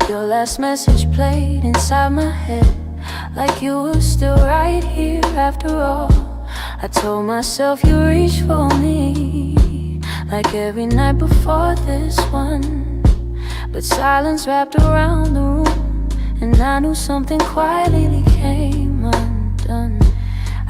Your last message played inside my head, like you were still right here after all. I told myself you reached for me, like every night before this one. But silence wrapped around the room, and I knew something quietly came undone.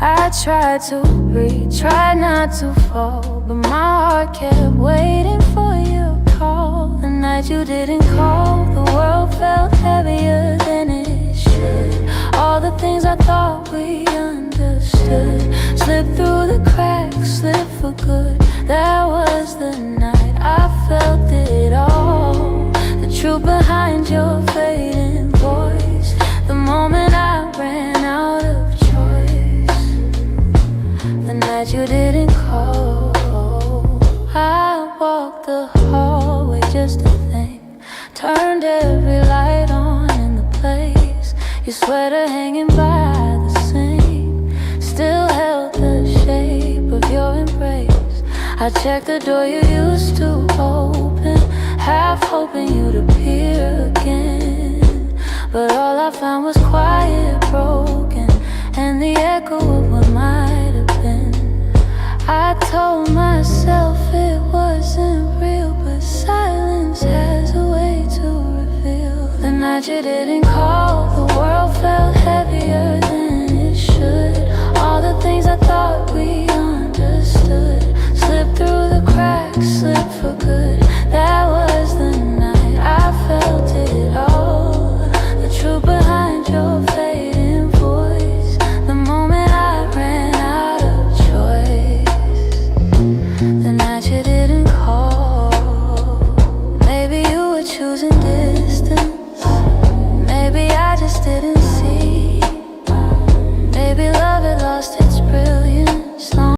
I tried to breathe, tried not to fall, but my heart kept waiting for your call. The night you didn't call, the world felt heavier than it should. All the things I thought we understood slipped through the cracks, slipped for good. That was the night I felt it all, the truth behind your fading voice. The moment I ran out of choice, the night you didn't call. I walked the hallway just to think, turned every light on in the place. Your sweater hanging by the sink still held the shape of your embrace. I checked the door you used to open, half hoping you'd appear again. But all I found was quiet, broken, and the echo of what might have been. I told myself it wasn't real, but silence has a way to reveal. The night you didn't call, the world felt heavier